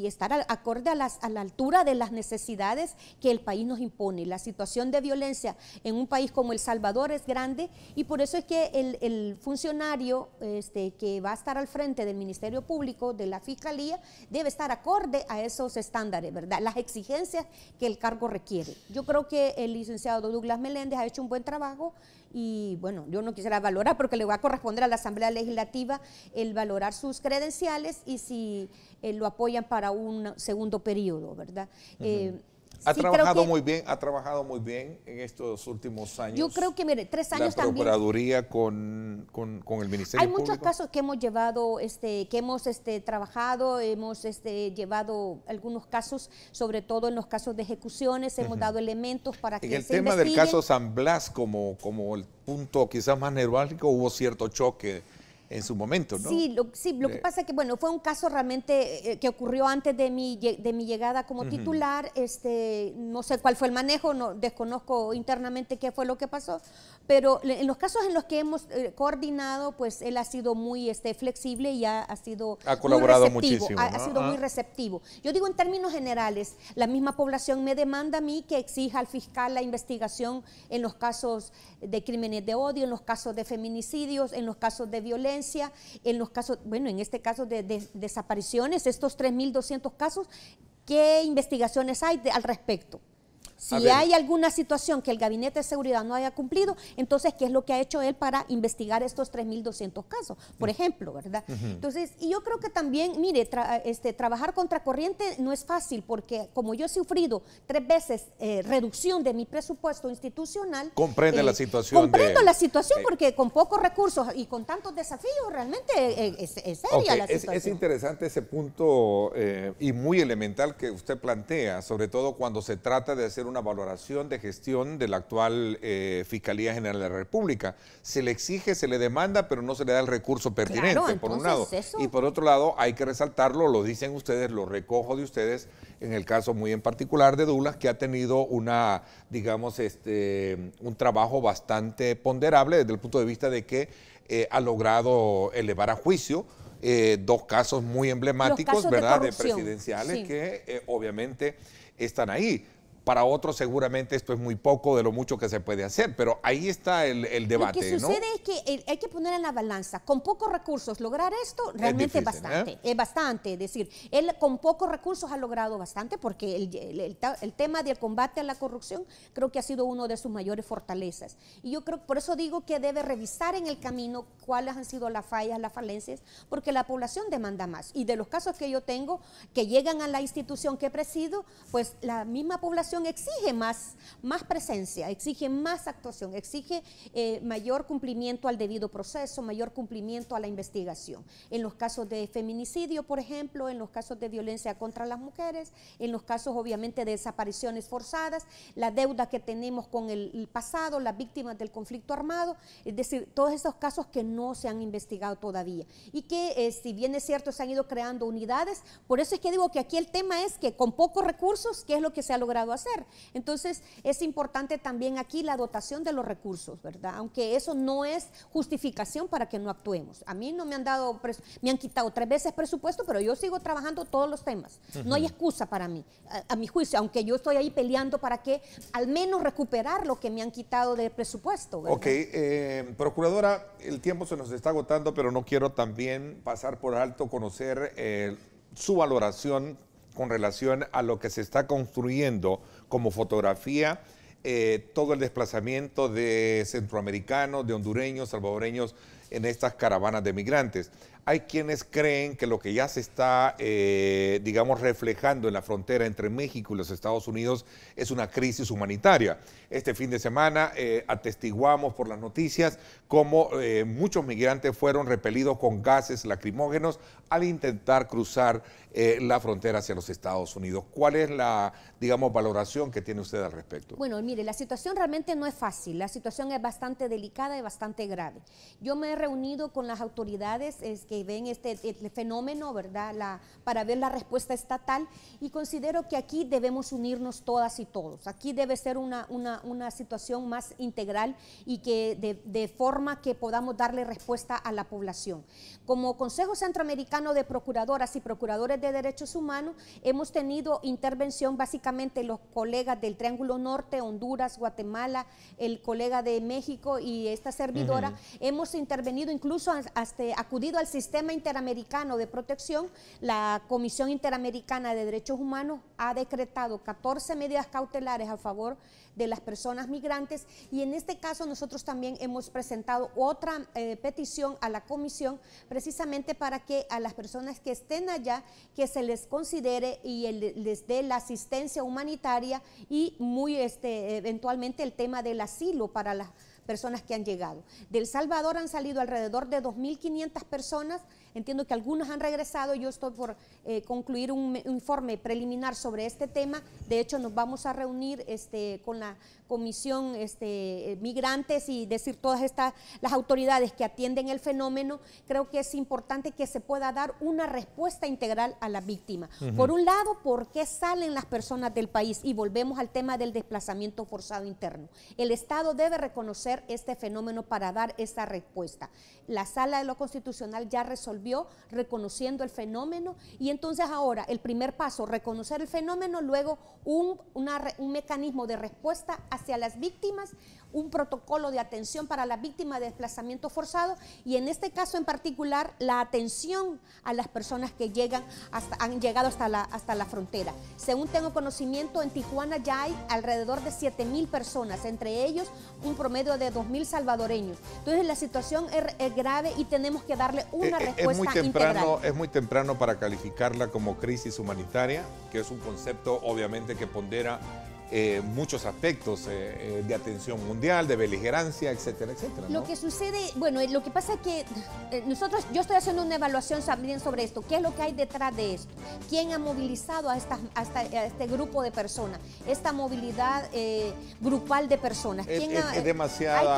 estar acorde a la altura de las necesidades que el país nos impone. La situación de violencia en un país como El Salvador es grande y por eso es que el funcionario que va a estar al frente del Ministerio Público, de la Fiscalía, debe estar acorde a esos estándares, ¿verdad? Las exigencias que el cargo requiere. Yo creo que el licenciado Douglas Meléndez ha hecho un buen trabajo y bueno, yo no quisiera valorar porque le va a corresponder a la Asamblea Legislativa el valorar sus credenciales y si lo apoyan para un segundo periodo, ¿verdad? Ha Sí, trabajado muy bien en estos últimos años. Yo creo que, mire, 3 años también. La Procuraduría con el Ministerio Hay Público. muchos casos que hemos llevado, que hemos trabajado, hemos llevado algunos casos, sobre todo en los casos de ejecuciones, hemos dado elementos para que se investiguen. En el tema del caso San Blas, como el punto quizás más neurálgico, hubo cierto choque en su momento, ¿no? Sí, lo que pasa es que, bueno, fue un caso realmente que ocurrió antes de mi llegada como titular, no sé cuál fue el manejo, no desconozco internamente qué fue lo que pasó, pero en los casos en los que hemos coordinado, pues él ha sido muy flexible y ha sido colaborado muy receptivo, muchísimo, ha sido muy receptivo. Yo digo en términos generales, la misma población me demanda a mí que exija al fiscal la investigación en los casos de crímenes de odio, en los casos de feminicidios, en los casos de violencia, en los casos, bueno, en este caso de desapariciones, estos 3.200 casos, ¿qué investigaciones hay al respecto? Si hay alguna situación que el Gabinete de Seguridad no haya cumplido, entonces, ¿qué es lo que ha hecho él para investigar estos 3.200 casos? Por ejemplo, ¿verdad? Entonces, y yo creo que también, mire, trabajar contracorriente no es fácil, porque como yo he sufrido 3 veces reducción de mi presupuesto institucional. Comprende la situación. Comprendo la situación, porque con pocos recursos y con tantos desafíos, realmente es seria la situación. Es interesante ese punto y muy elemental que usted plantea, sobre todo cuando se trata de hacer una valoración de gestión de la actual Fiscalía General de la República. Se le exige, se le demanda, pero no se le da el recurso pertinente, claro, por un lado. Y por otro lado, hay que resaltarlo, lo dicen ustedes, lo recojo de ustedes, en el caso muy en particular de Douglas, que ha tenido una, digamos, un trabajo bastante ponderable desde el punto de vista de que ha logrado elevar a juicio 2 casos muy emblemáticos, ¿verdad?, de presidenciales, sí, que obviamente están ahí. Para otros seguramente esto es muy poco de lo mucho que se puede hacer, pero ahí está el debate, ¿no? Lo que sucede es que hay que poner en la balanza. Con pocos recursos lograr esto realmente es bastante. Es bastante. Es decir, él con pocos recursos ha logrado bastante porque el tema del combate a la corrupción creo que ha sido uno de sus mayores fortalezas. Y yo creo, por eso digo que debe revisar en el camino cuáles han sido las fallas, las falencias, porque la población demanda más. Y de los casos que yo tengo, que llegan a la institución que presido, pues la misma población exige más presencia, exige más actuación, exige mayor cumplimiento al debido proceso, mayor cumplimiento a la investigación. En los casos de feminicidio, por ejemplo, en los casos de violencia contra las mujeres, en los casos obviamente de desapariciones forzadas, la deuda que tenemos con el pasado, las víctimas del conflicto armado, es decir, todos esos casos que no se han investigado todavía y que si bien es cierto se han ido creando unidades, por eso es que digo que aquí el tema es que con pocos recursos, ¿qué es lo que se ha logrado hacer? Entonces es importante también aquí la dotación de los recursos, ¿verdad? Aunque eso no es justificación para que no actuemos. A mí no me han dado, me han quitado 3 veces presupuesto, pero yo sigo trabajando todos los temas. No hay excusa para mí, a mi juicio, aunque yo estoy ahí peleando para que al menos recuperar lo que me han quitado de presupuesto, ¿verdad? Ok, Procuradora, el tiempo se nos está agotando, pero no quiero también pasar por alto conocer su valoración con relación a lo que se está construyendo como fotografía, todo el desplazamiento de centroamericanos, de hondureños, salvadoreños en estas caravanas de migrantes. Hay quienes creen que lo que ya se está, digamos, reflejando en la frontera entre México y los Estados Unidos es una crisis humanitaria. Este fin de semana atestiguamos por las noticias cómo muchos migrantes fueron repelidos con gases lacrimógenos al intentar cruzar la frontera hacia los Estados Unidos. ¿Cuál es la, digamos, valoración que tiene usted al respecto? Bueno, mire, la situación realmente no es fácil, la situación es bastante delicada y bastante grave. Yo me he reunido con las autoridades que ven este fenómeno, ¿verdad?, para ver la respuesta estatal, y considero que aquí debemos unirnos todas y todos. Aquí debe ser una situación más integral y que de forma que podamos darle respuesta a la población. Como Consejo Centroamericano de Procuradoras y Procuradores de Derechos Humanos, hemos tenido intervención básicamente los colegas del Triángulo Norte, Honduras, Guatemala, el colega de México y esta servidora. Hemos intervenido, incluso hasta acudido al sistema sistema interamericano de protección, la Comisión Interamericana de Derechos Humanos ha decretado 14 medidas cautelares a favor de las personas migrantes, y en este caso nosotros también hemos presentado otra petición a la comisión, precisamente para que a las personas que estén allá, que se les considere y les dé la asistencia humanitaria y muy eventualmente el tema del asilo para las personas que han llegado. De El Salvador han salido alrededor de 2.500 personas, entiendo que algunas han regresado. Yo estoy por concluir un informe preliminar sobre este tema. De hecho, nos vamos a reunir con la comisión migrantes y decir todas las autoridades que atienden el fenómeno. Creo que es importante que se pueda dar una respuesta integral a la víctima. Por un lado, ¿por qué salen las personas del país? Y volvemos al tema del desplazamiento forzado interno. El Estado debe reconocer este fenómeno para dar esa respuesta. La Sala de lo Constitucional ya resolvió reconociendo el fenómeno, y entonces ahora el primer paso, reconocer el fenómeno, luego un mecanismo de respuesta hacia las víctimas, un protocolo de atención para las víctimas de desplazamiento forzado, y en este caso en particular la atención a las personas que han llegado hasta la frontera. Según tengo conocimiento, en Tijuana ya hay alrededor de 7.000 personas, entre ellos un promedio de 2.000 salvadoreños. Entonces la situación es grave y tenemos que darle una respuesta integral. Es muy temprano para calificarla como crisis humanitaria, que es un concepto obviamente que pondera muchos aspectos de atención mundial, de beligerancia, etcétera, etcétera, ¿no? Lo que sucede, bueno, lo que pasa es que yo estoy haciendo una evaluación también sobre esto. ¿Qué es lo que hay detrás de esto? ¿Quién ha movilizado a este grupo de personas? Esta movilidad grupal de personas. Es demasiado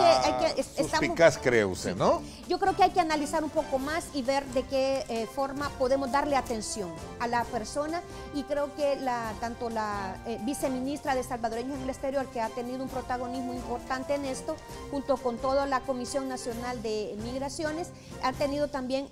suspicaz, cree usted, sí, ¿no? Yo creo que hay que analizar un poco más y ver de qué forma podemos darle atención a la persona, y creo que tanto la viceministra de Salvadoreños en el Exterior, que ha tenido un protagonismo importante en esto, junto con toda la Comisión Nacional de Migraciones, ha tenido también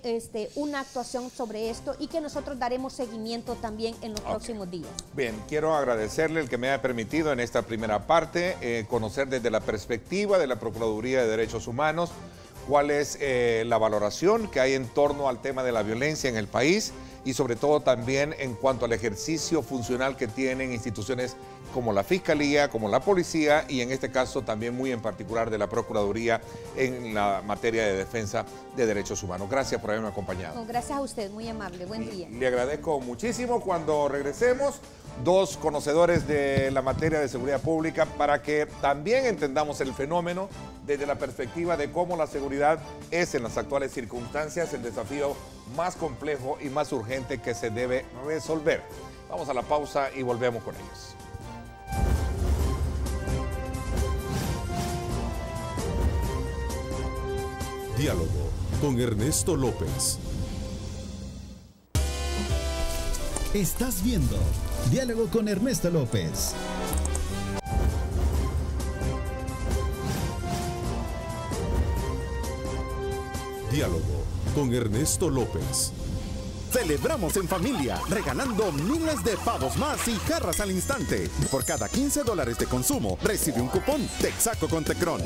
una actuación sobre esto, y que nosotros daremos seguimiento también en los próximos días. Bien, quiero agradecerle el que me haya permitido en esta primera parte conocer desde la perspectiva de la Procuraduría de Derechos Humanos cuál es la valoración que hay en torno al tema de la violencia en el país, y sobre todo también en cuanto al ejercicio funcional que tienen instituciones como la Fiscalía, como la Policía, y en este caso también muy en particular de la Procuraduría en la materia de defensa de derechos humanos. Gracias por haberme acompañado. No, gracias a usted, muy amable, buen día. Le agradezco muchísimo. Cuando regresemos, dos conocedores de la materia de seguridad pública, para que también entendamos el fenómeno desde la perspectiva de cómo la seguridad es en las actuales circunstancias el desafío más complejo y más urgente que se debe resolver. Vamos a la pausa y volvemos con ellos. Diálogo con Ernesto López. Estás viendo Diálogo con Ernesto López. Diálogo con Ernesto López. Celebramos en familia, regalando miles de pavos más y jarras al instante. Por cada $15 de consumo, recibe un cupón Texaco con Tecron.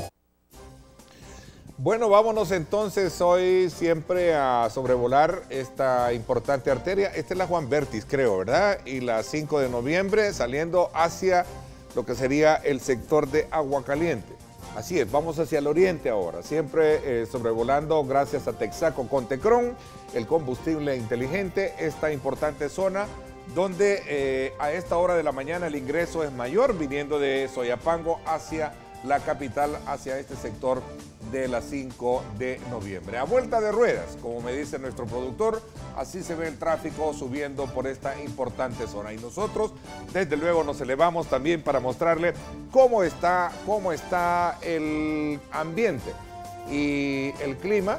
Bueno, vámonos entonces hoy siempre a sobrevolar esta importante arteria. Esta es la Juan Bertis, creo, ¿verdad? Y la 5 de noviembre saliendo hacia lo que sería el sector de Agua Caliente. Así es, vamos hacia el oriente ahora, siempre sobrevolando gracias a Texaco con Tecron, el combustible inteligente, esta importante zona donde a esta hora de la mañana el ingreso es mayor, viniendo de Soyapango hacia la capital, hacia este sector de la 5 de noviembre. A vuelta de ruedas, como me dice nuestro productor, así se ve el tráfico subiendo por esta importante zona. Y nosotros, desde luego, nos elevamos también para mostrarle cómo está el ambiente y el clima,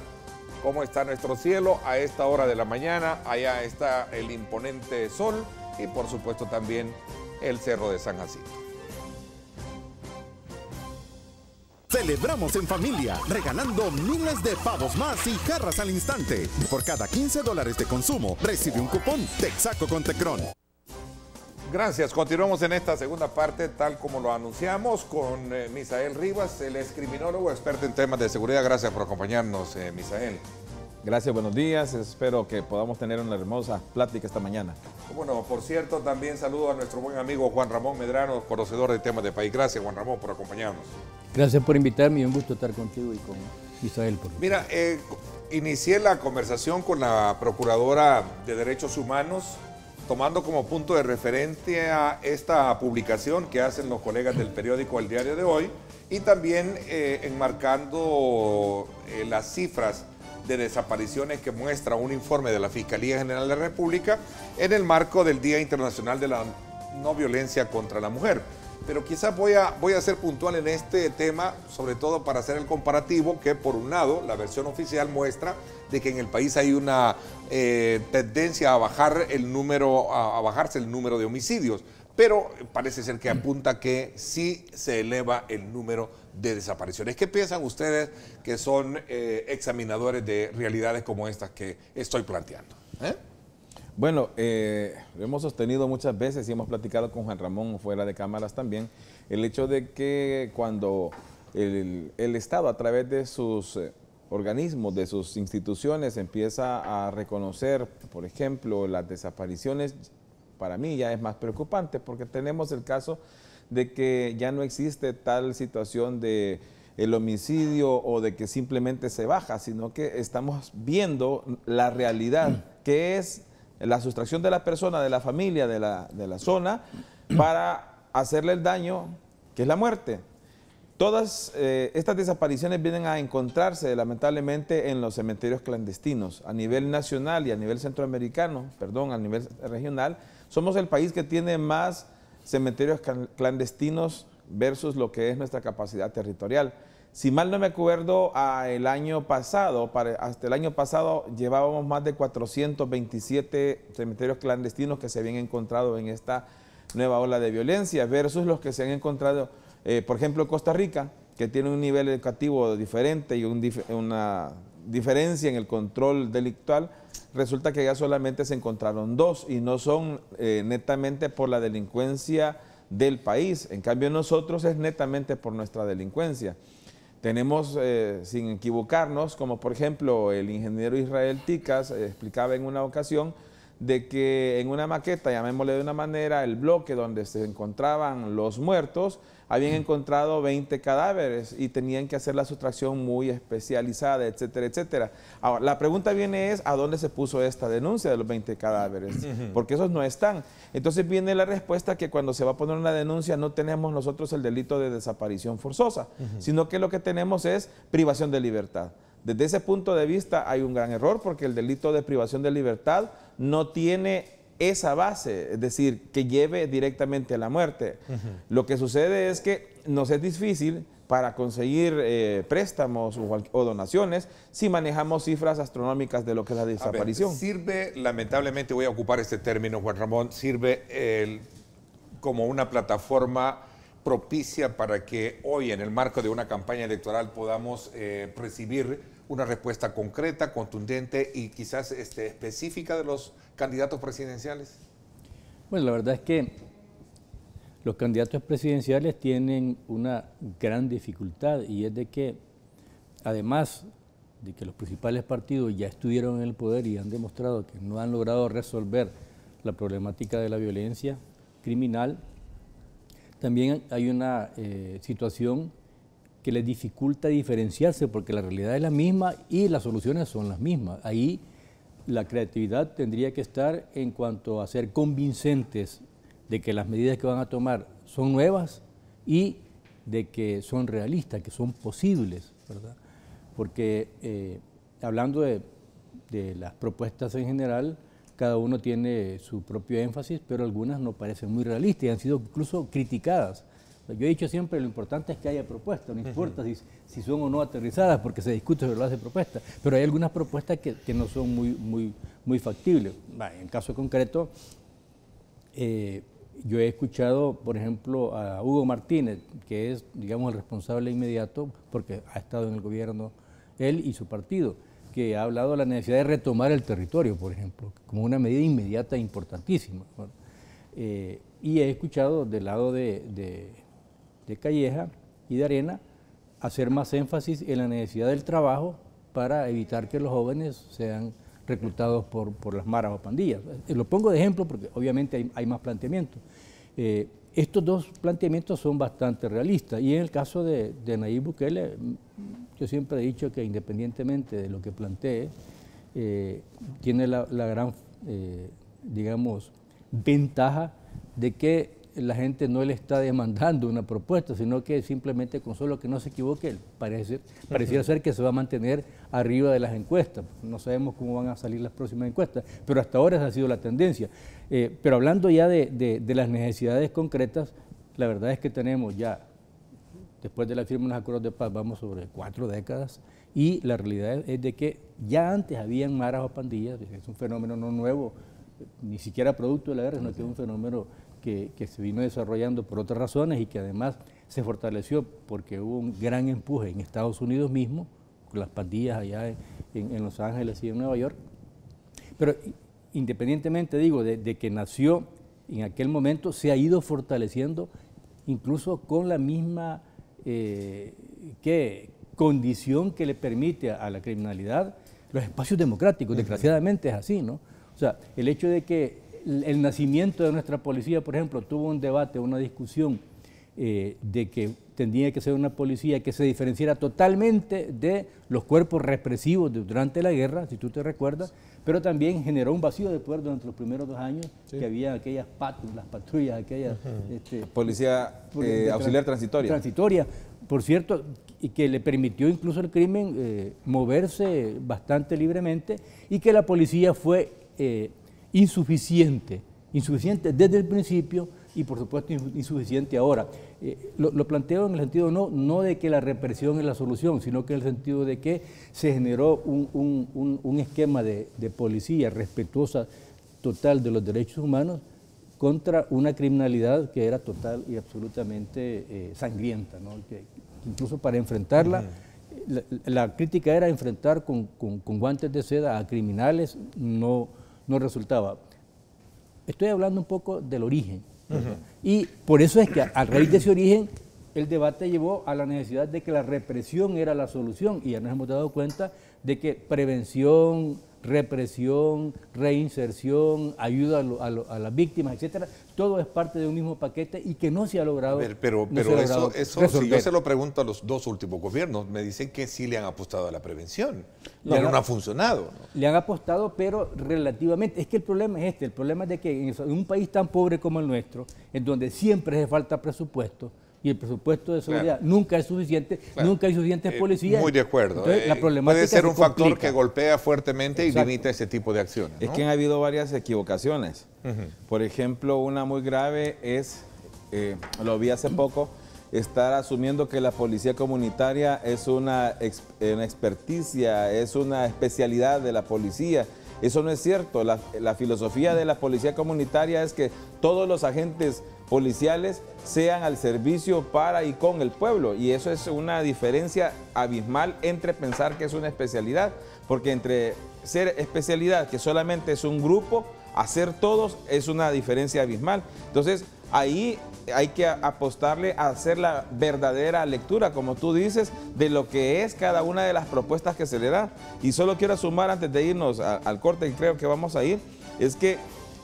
cómo está nuestro cielo a esta hora de la mañana. Allá está el imponente sol y, por supuesto, también el Cerro de San Jacinto. Celebramos en familia, regalando miles de pavos más y jarras al instante. Por cada $15 de consumo, recibe un cupón Texaco con Tecron. Gracias. Continuamos en esta segunda parte, tal como lo anunciamos, con Misael Rivas, el ex criminólogo experto en temas de seguridad. Gracias por acompañarnos, Misael. Gracias, buenos días. Espero que podamos tener una hermosa plática esta mañana. Bueno, por cierto, también saludo a nuestro buen amigo Juan Ramón Medrano, conocedor de temas de país. Gracias, Juan Ramón, por acompañarnos. Gracias por invitarme y un gusto estar contigo y con Isael. Mira, inicié la conversación con la Procuradora de Derechos Humanos, tomando como punto de referencia esta publicación que hacen los colegas del periódico El Diario de Hoy y también enmarcando las cifras de desapariciones que muestra un informe de la Fiscalía General de la República en el marco del Día Internacional de la No Violencia contra la Mujer. Pero quizás voy a ser puntual en este tema, sobre todo para hacer el comparativo, que por un lado la versión oficial muestra de que en el país hay una tendencia a bajarse el número de homicidios, pero parece ser que apunta que sí se eleva el número de desapariciones. ¿Qué piensan ustedes que son examinadores de realidades como estas que estoy planteando? Bueno, lo hemos sostenido muchas veces y hemos platicado con Juan Ramón fuera de cámaras también, el hecho de que cuando el Estado a través de sus organismos, de sus instituciones empieza a reconocer, por ejemplo, las desapariciones, para mí ya es más preocupante porque tenemos el caso de que ya no existe tal situación de el homicidio o de que simplemente se baja, sino que estamos viendo la realidad, que es la sustracción de la persona, de la familia, de la zona, para hacerle el daño, que es la muerte. Todas estas desapariciones vienen a encontrarse lamentablemente en los cementerios clandestinos. A nivel nacional y a nivel centroamericano, perdón, a nivel regional, somos el país que tiene más cementerios clandestinos versus lo que es nuestra capacidad territorial. Si mal no me acuerdo, hasta el año pasado llevábamos más de 427 cementerios clandestinos que se habían encontrado en esta nueva ola de violencia versus los que se han encontrado, por ejemplo, en Costa Rica, que tiene un nivel educativo diferente y una diferencia en el control delictual. Resulta que ya solamente se encontraron 2 y no son netamente por la delincuencia del país. En cambio, nosotros es netamente por nuestra delincuencia. Tenemos, sin equivocarnos, como por ejemplo el ingeniero Israel Ticas explicaba en una ocasión, de que en una maqueta, llamémosle de una manera, el bloque donde se encontraban los muertos, habían encontrado 20 cadáveres y tenían que hacer la sustracción muy especializada, etcétera, etcétera. Ahora, la pregunta viene es, ¿a dónde se puso esta denuncia de los 20 cadáveres? Porque esos no están. Entonces viene la respuesta que cuando se va a poner una denuncia no tenemos nosotros el delito de desaparición forzosa, sino que lo que tenemos es privación de libertad. Desde ese punto de vista hay un gran error porque el delito de privación de libertad no tiene esa base, es decir, que lleve directamente a la muerte. Lo que sucede es que nos es difícil para conseguir préstamos o donaciones si manejamos cifras astronómicas de lo que es la desaparición. Sirve, lamentablemente voy a ocupar este término, Juan Ramón, sirve como una plataforma propicia para que hoy, en el marco de una campaña electoral, podamos recibir una respuesta concreta, contundente y quizás específica de los candidatos presidenciales? Bueno, la verdad es que los candidatos presidenciales tienen una gran dificultad y es de que, además de que los principales partidos ya estuvieron en el poder y han demostrado que no han logrado resolver la problemática de la violencia criminal, también hay una situación que les dificulta diferenciarse porque la realidad es la misma y las soluciones son las mismas. Ahí la creatividad tendría que estar en cuanto a ser convincentes de que las medidas que van a tomar son nuevas y de que son realistas, que son posibles, ¿verdad? Porque hablando de las propuestas en general, cada uno tiene su propio énfasis, pero algunas no parecen muy realistas y han sido incluso criticadas. Yo he dicho siempre, lo importante es que haya propuestas, no importa si son o no aterrizadas, porque se discute sobre las propuestas, pero hay algunas propuestas que no son muy factibles. En caso concreto, yo he escuchado, por ejemplo, a Hugo Martínez, que es, digamos, el responsable inmediato, porque ha estado en el gobierno él y su partido, que ha hablado de la necesidad de retomar el territorio, por ejemplo, como una medida inmediata importantísima. Y he escuchado del lado de Calleja y de Arena hacer más énfasis en la necesidad del trabajo para evitar que los jóvenes sean reclutados por las maras o pandillas. Lo pongo de ejemplo porque obviamente hay más planteamientos. Estos dos planteamientos son bastante realistas y en el caso de Nayib Bukele, yo siempre he dicho que independientemente de lo que plantee, tiene la gran, digamos, ventaja de que la gente no le está demandando una propuesta, sino que simplemente con solo que no se equivoque, pareciera ser que se va a mantener arriba de las encuestas. No sabemos cómo van a salir las próximas encuestas, pero hasta ahora esa ha sido la tendencia. Pero hablando ya de las necesidades concretas, la verdad es que tenemos ya, después de la firma de los acuerdos de paz, vamos sobre 4 décadas, y la realidad es de que ya antes habían maras o pandillas, es un fenómeno no nuevo, ni siquiera producto de la guerra, sino que es un fenómeno que se vino desarrollando por otras razones y que además se fortaleció porque hubo un gran empuje en Estados Unidos mismo, con las pandillas allá en Los Ángeles y en Nueva York. Pero independientemente, digo, de que nació en aquel momento, se ha ido fortaleciendo incluso con la misma condición que le permite a la criminalidad los espacios democráticos. Desgraciadamente es así, ¿no? O sea, el hecho de que el nacimiento de nuestra policía, por ejemplo, tuvo un debate, una discusión de que tendría que ser una policía que se diferenciara totalmente de los cuerpos represivos durante la guerra, si tú te recuerdas, pero también generó un vacío de poder durante los primeros 2 años, que había aquellas las patrullas, aquellas... Policía auxiliar transitoria. Por cierto, y que le permitió incluso al crimen moverse bastante libremente, y que la policía fue insuficiente desde el principio y por supuesto insuficiente ahora. Lo planteo en el sentido no de que la represión es la solución, sino que en el sentido de que se generó un esquema de policía respetuosa total de los derechos humanos contra una criminalidad que era total y absolutamente sangrienta, ¿no? Que incluso para enfrentarla, la crítica era enfrentar con guantes de seda a criminales, no resultaba. Estoy hablando un poco del origen. Y por eso es que a raíz de ese origen el debate llevó a la necesidad de que la represión era la solución, y ya nos hemos dado cuenta de que prevención, represión, reinserción, ayuda a las víctimas, etcétera, todo es parte de un mismo paquete y que no se ha logrado. Pero eso si yo se lo pregunto a los 2 últimos gobiernos, me dicen que sí le han apostado a la prevención, pero no ha funcionado, ¿no? Le han apostado, pero relativamente. Es que el problema es el problema es de que en un país tan pobre como el nuestro, en donde siempre hace falta presupuesto, y el presupuesto de seguridad nunca es suficiente, nunca hay suficientes policías. Muy de acuerdo. Entonces, la problemática puede ser un factor complica. que golpea fuertemente y limita ese tipo de acciones, ¿no? Es que han habido varias equivocaciones. Por ejemplo, una muy grave es, lo vi hace poco, estar asumiendo que la policía comunitaria es una experticia, es una especialidad de la policía. Eso no es cierto. La filosofía de la policía comunitaria es que todos los agentes policiales sean al servicio para y con el pueblo, y eso es una diferencia abismal entre pensar que es una especialidad, porque entre ser especialidad, que solamente es un grupo, a ser todos, es una diferencia abismal. Entonces ahí hay que apostarle a hacer la verdadera lectura, como tú dices, de lo que es cada una de las propuestas que se le da. Y solo quiero sumar antes de irnos al corte, que creo que vamos a ir, es que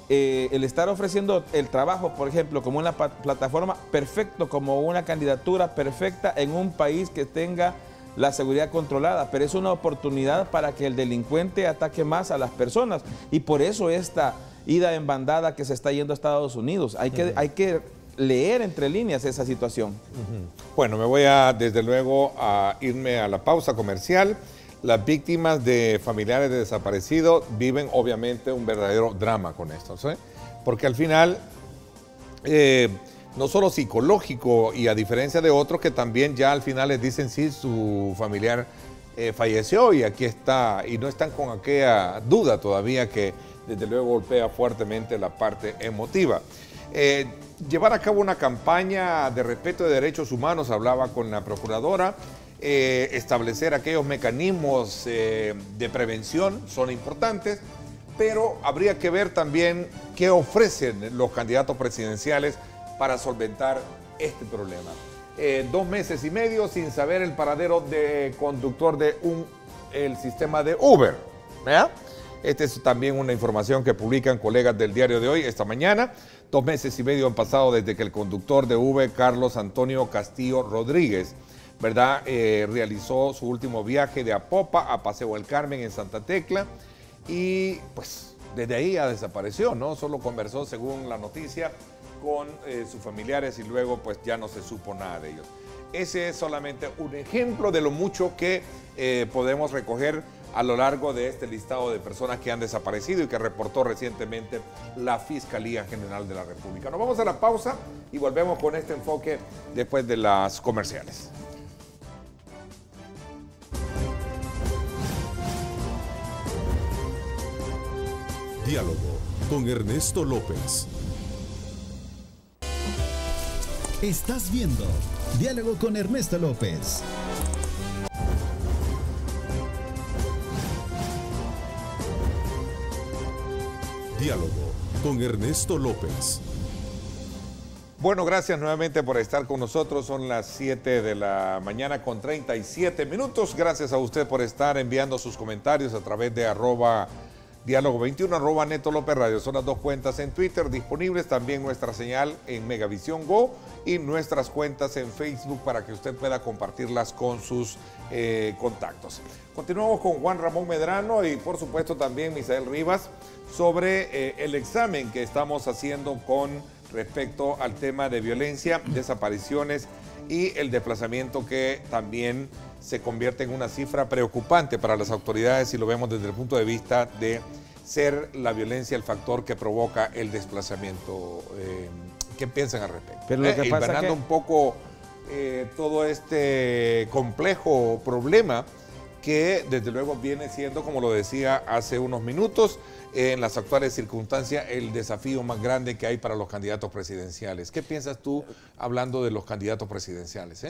el estar ofreciendo el trabajo, por ejemplo, como una plataforma perfecto, como una candidatura perfecta en un país que tenga la seguridad controlada, pero es una oportunidad para que el delincuente ataque más a las personas, y por eso esta ida en bandada que se está yendo a Estados Unidos. Hay que leer entre líneas esa situación. Bueno, me voy desde luego a irme a la pausa comercial. Las víctimas de familiares de desaparecidos viven obviamente un verdadero drama con esto, ¿sí? Porque al final, no solo psicológico, y a diferencia de otros que también ya al final les dicen sí, su familiar falleció y aquí está, y no están con aquella duda todavía que desde luego golpea fuertemente la parte emotiva. Llevar a cabo una campaña de respeto de derechos humanos, hablaba con la procuradora, establecer aquellos mecanismos de prevención son importantes, pero habría que ver también qué ofrecen los candidatos presidenciales para solventar este problema. 2 meses y medio sin saber el paradero de conductor de un el sistema de Uber. ¿Verdad? Esta es también una información que publican colegas del Diario de Hoy esta mañana. 2 meses y medio han pasado desde que el conductor de Uber, Carlos Antonio Castillo Rodríguez, ¿verdad? Realizó su último viaje de Apopa a Paseo El Carmen en Santa Tecla y pues desde ahí ya desapareció, ¿no? Solo conversó, según la noticia, con sus familiares y luego pues ya no se supo nada de ellos. Ese es solamente un ejemplo de lo mucho que podemos recoger a lo largo de este listado de personas que han desaparecido y que reportó recientemente la Fiscalía General de la República. Nos vamos a la pausa y volvemos con este enfoque después de las comerciales. Diálogo con Ernesto López. Estás viendo Diálogo con Ernesto López. Diálogo con Ernesto López. Bueno, gracias nuevamente por estar con nosotros. Son las 7 de la mañana con 37 minutos. Gracias a usted por estar enviando sus comentarios a través de @diálogo21, @Neto López Radio. Son las 2 cuentas en Twitter disponibles, también nuestra señal en Megavisión Go y nuestras cuentas en Facebook para que usted pueda compartirlas con sus contactos. Continuamos con Juan Ramón Medrano y por supuesto también Misael Rivas sobre el examen que estamos haciendo con respecto al tema de violencia, desapariciones y el desplazamiento, que también se convierte en una cifra preocupante para las autoridades si lo vemos desde el punto de vista de ser la violencia el factor que provoca el desplazamiento. ¿Qué piensan al respecto? Pero lo que pasa que un poco todo este complejo problema que desde luego viene siendo, como lo decía hace unos minutos, en las actuales circunstancias, el desafío más grande que hay para los candidatos presidenciales. ¿Qué piensas tú hablando de los candidatos presidenciales?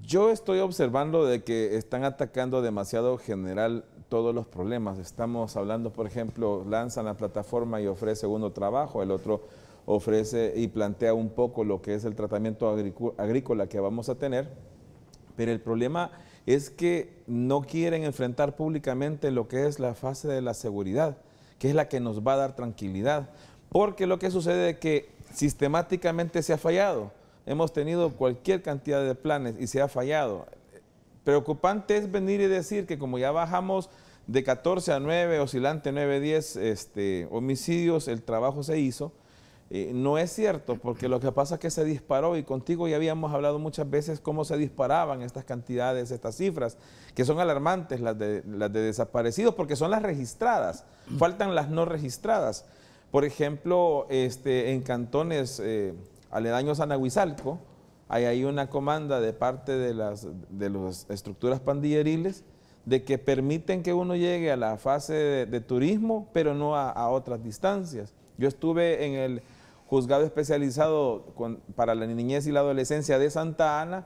Yo estoy observando de que están atacando demasiado general todos los problemas. Estamos hablando, por ejemplo, lanzan la plataforma y ofrece uno trabajo, el otro ofrece y plantea un poco lo que es el tratamiento agrícola que vamos a tener, pero el problema es que no quieren enfrentar públicamente lo que es la fase de la seguridad, que es la que nos va a dar tranquilidad, porque lo que sucede es que sistemáticamente se ha fallado. Hemos tenido cualquier cantidad de planes y se ha fallado. Preocupante es venir y decir que como ya bajamos de 14 a 9, oscilante 9, 10 homicidios, el trabajo se hizo. No es cierto, porque lo que pasa es que se disparó, y contigo ya habíamos hablado muchas veces cómo se disparaban estas cantidades, estas cifras, que son alarmantes, las de desaparecidos, porque son las registradas, faltan las no registradas. Por ejemplo, en cantones aledaños a Nahuizalco, hay una comanda de parte de las estructuras pandilleriles de que permiten que uno llegue a la fase de turismo, pero no a otras distancias. Yo estuve en el juzgado especializado para la niñez y la adolescencia de Santa Ana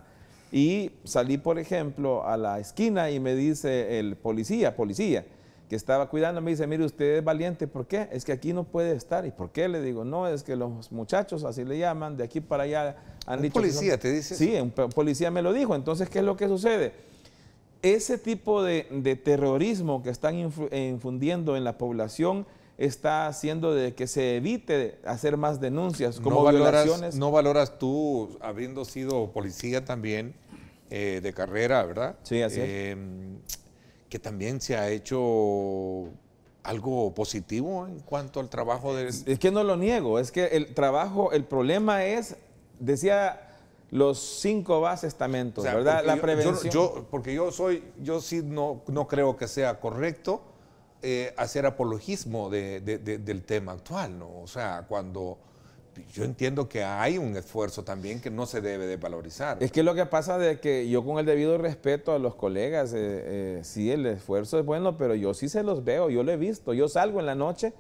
y salí, por ejemplo, a la esquina y me dice el policía que estaba cuidando, me dice: mire, usted es valiente, ¿por qué? Es que aquí no puede estar. ¿Y por qué? Le digo, no, es que los muchachos, así le llaman, de aquí para allá han dicho... ¿Un policía te dice? Sí, un policía me lo dijo. Entonces, ¿qué es lo que sucede? Ese tipo de terrorismo que están infundiendo en la población está haciendo de que se evite hacer más denuncias como violaciones. ¿No valoras tú, habiendo sido policía también de carrera, verdad? Sí, así es. Que también se ha hecho algo positivo en cuanto al trabajo de... Es que no lo niego, es que el trabajo, el problema es, decía, los 5 estamentos, ¿verdad? La prevención. Porque yo sí no creo que sea correcto hacer apologismo del tema actual, ¿no? O sea, cuando yo entiendo que hay un esfuerzo también que no se debe de valorizar. Es que lo que pasa es que yo, con el debido respeto a los colegas, sí, el esfuerzo es bueno, pero yo sí se los veo, yo lo he visto. Yo salgo en la noche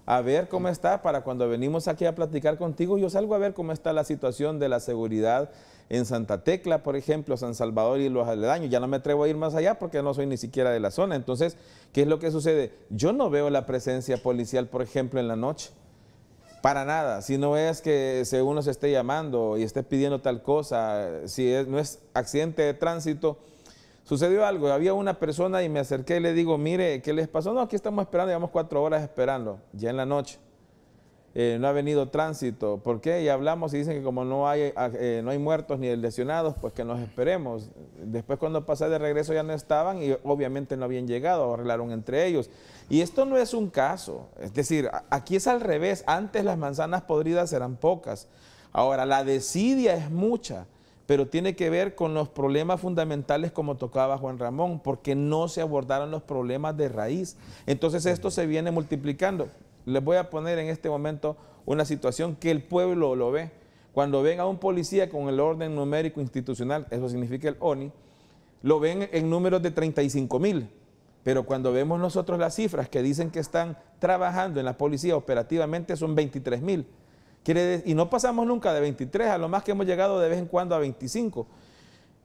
a ver cómo está, para cuando venimos aquí a platicar contigo, yo salgo a ver cómo está la situación de la seguridad en Santa Tecla, por ejemplo, San Salvador y los aledaños. Ya no me atrevo a ir más allá porque no soy ni siquiera de la zona. Entonces, ¿qué es lo que sucede? Yo no veo la presencia policial, por ejemplo, en la noche. Para nada. Si no es que uno se esté llamando y esté pidiendo tal cosa, si no es accidente de tránsito, Sucedió algo, había una persona y me acerqué y le digo, mire, ¿qué les pasó? No, aquí estamos esperando, llevamos 4 horas esperando, ya en la noche. No ha venido tránsito. ¿Por qué? Y hablamos y dicen que como no hay muertos ni lesionados, pues que nos esperemos. Después cuando pasé de regreso ya no estaban y obviamente no habían llegado, arreglaron entre ellos. Y esto no es un caso, es decir, aquí es al revés. Antes las manzanas podridas eran pocas, ahora la desidia es mucha, pero tiene que ver con los problemas fundamentales como tocaba Juan Ramón, porque no se abordaron los problemas de raíz. Entonces esto se viene multiplicando. Les voy a poner en este momento una situación que el pueblo lo ve. Cuando ven a un policía con el orden numérico institucional, eso significa el ONI, lo ven en números de 35,000. Pero cuando vemos nosotros las cifras que dicen que están trabajando en la policía operativamente son 23,000. Y no pasamos nunca de 23, a lo más que hemos llegado de vez en cuando a 25.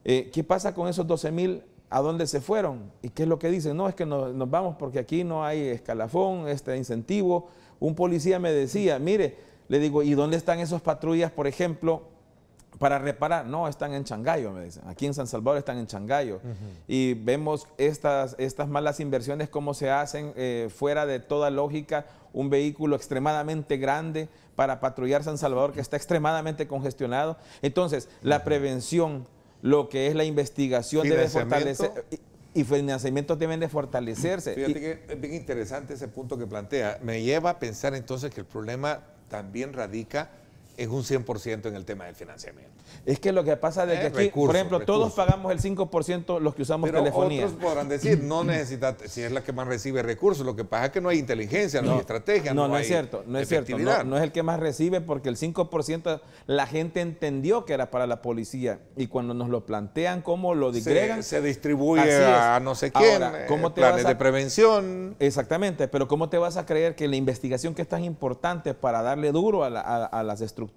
¿Qué pasa con esos 12,000? ¿A dónde se fueron? ¿Y qué es lo que dicen? No, es que nos vamos porque aquí no hay escalafón, incentivo. Un policía me decía, mire, le digo, ¿y dónde están esas patrullas, por ejemplo, para reparar? No, están en Changayo, me dicen. Aquí en San Salvador están en Changayo. Y vemos estas malas inversiones, cómo se hacen fuera de toda lógica. Un vehículo extremadamente grande para patrullar San Salvador, que está extremadamente congestionado. Entonces, la prevención, lo que es la investigación debe fortalecer y financiamientos deben de fortalecerse. Fíjate que es bien interesante ese punto que plantea. Me lleva a pensar entonces que el problema también radica en un 100% en el tema del financiamiento. Es que lo que pasa es que aquí, por ejemplo, todos pagamos el 5% los que usamos telefonía. Otros podrán decir, no necesita, si es la que más recibe recursos, lo que pasa es que no hay inteligencia, no hay estrategia, no hay efectividad. No es cierto, no es el que más recibe porque el 5% la gente entendió que era para la policía y cuando nos lo plantean, cómo lo digregan. Se distribuye a no sé quién, ahora, planes de prevención. Exactamente, pero ¿cómo te vas a creer que la investigación que es tan importante para darle duro a las estructuras,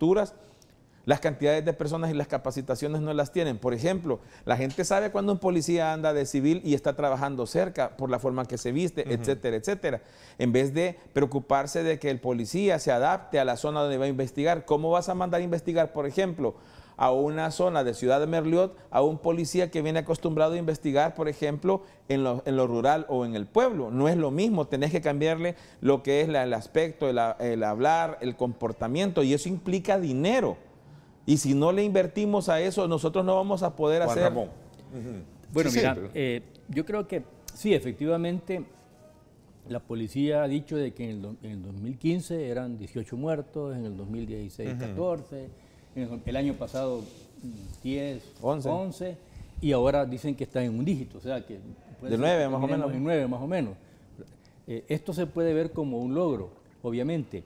las cantidades de personas y las capacitaciones no las tienen? Por ejemplo, la gente sabe cuando un policía anda de civil y está trabajando cerca por la forma que se viste, etcétera, etcétera. En vez de preocuparse de que el policía se adapte a la zona donde va a investigar. ¿Cómo vas a mandar a investigar, por ejemplo, a una zona de Ciudad de Merliot a un policía que viene acostumbrado a investigar, por ejemplo, en lo rural o en el pueblo? No es lo mismo, tenés que cambiarle lo que es el aspecto, el hablar, el comportamiento, y eso implica dinero. Y si no le invertimos a eso, nosotros no vamos a poder Juan hacer... Ramón. Bueno, Sí, mira, pero- yo creo que sí, efectivamente, la policía ha dicho de que en el 2015 eran 18 muertos, en el 2016 14, en el año pasado 10, 11, y ahora dicen que están en un dígito, o sea que... De 9 más o menos. En 9 más o menos. Esto se puede ver como un logro, obviamente,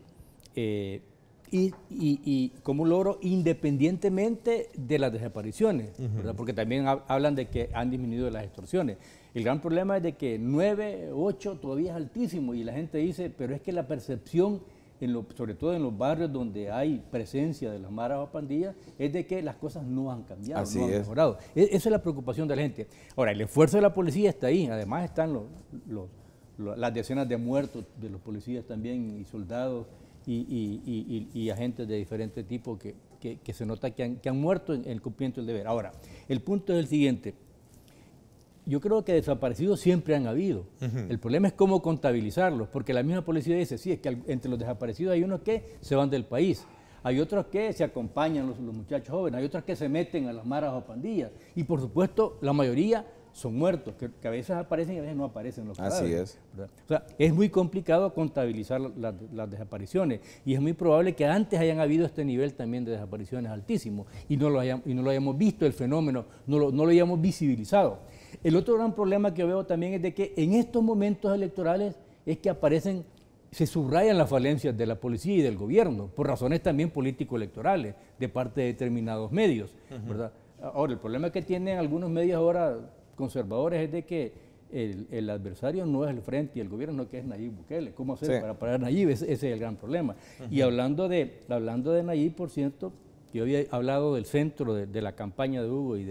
y como un logro independientemente de las desapariciones, ¿verdad? Porque también hablan de que han disminuido las extorsiones. El gran problema es de que 9, 8 todavía es altísimo y la gente dice, pero es que la percepción, sobre todo en los barrios donde hay presencia de las maras o pandillas, es de que las cosas no han cambiado, Así no han es. mejorado. Esa es la preocupación de la gente. Ahora, el esfuerzo de la policía está ahí, además están las decenas de muertos de los policías también y soldados y agentes de diferente tipo que se nota que han muerto en el cumplimiento del deber. Ahora, el punto es el siguiente. Yo creo que desaparecidos siempre han habido. El problema es cómo contabilizarlos, porque la misma policía dice, sí, es que entre los desaparecidos hay unos que se van del país, hay otros que se acompañan los muchachos jóvenes, hay otros que se meten a las maras o pandillas, y por supuesto la mayoría son muertos, que a veces aparecen y a veces no aparecen los cadáveres. Así es. ¿Verdad? O sea, es muy complicado contabilizar las desapariciones y es muy probable que antes hayan habido este nivel también de desapariciones altísimo y no lo hayamos visto el fenómeno, no lo hayamos visibilizado. El otro gran problema que veo también es de que en estos momentos electorales es que se subrayan las falencias de la policía y del gobierno, por razones también político-electorales, de parte de determinados medios, ¿verdad? Ahora, el problema que tienen algunos medios ahora conservadores es de que el adversario no es el frente y el gobierno, no que es Nayib Bukele. ¿Cómo hacer para parar a Nayib? Ese es el gran problema. Y hablando de Nayib, por cierto, yo había hablado del centro de la campaña de Hugo y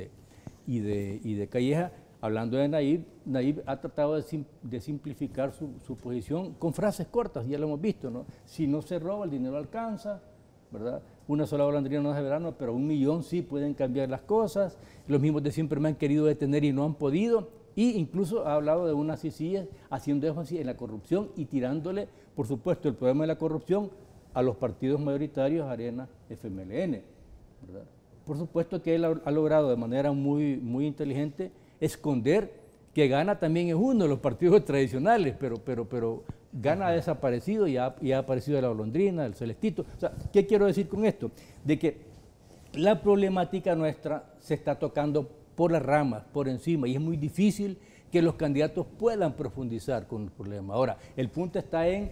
de Calleja. Hablando de Nayib ha tratado de simplificar su posición con frases cortas, ya lo hemos visto, ¿no? Si no se roba, el dinero alcanza, ¿verdad? una sola golondrina no hace verano, pero 1 millón sí pueden cambiar las cosas. Los mismos de siempre me han querido detener y no han podido. Y incluso ha hablado de unas sillas haciendo énfasis en la corrupción y tirándole, por supuesto, el problema de la corrupción a los partidos mayoritarios, Arena, FMLN, ¿verdad? Por supuesto que él ha logrado de manera muy, muy inteligente esconder que Gana también es uno de los partidos tradicionales, pero Gana ha desaparecido y ha aparecido la golondrina, el celestito. O sea, ¿qué quiero decir con esto? De que la problemática nuestra se está tocando por las ramas, por encima, y es muy difícil que los candidatos puedan profundizar con el problema. Ahora, el punto está en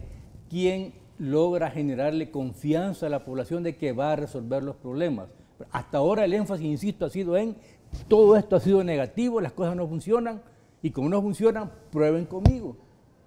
quién logra generarle confianza a la población de que va a resolver los problemas. Hasta ahora el énfasis, insisto, ha sido en todo esto ha sido negativo, las cosas no funcionan, y como no funcionan, prueben conmigo.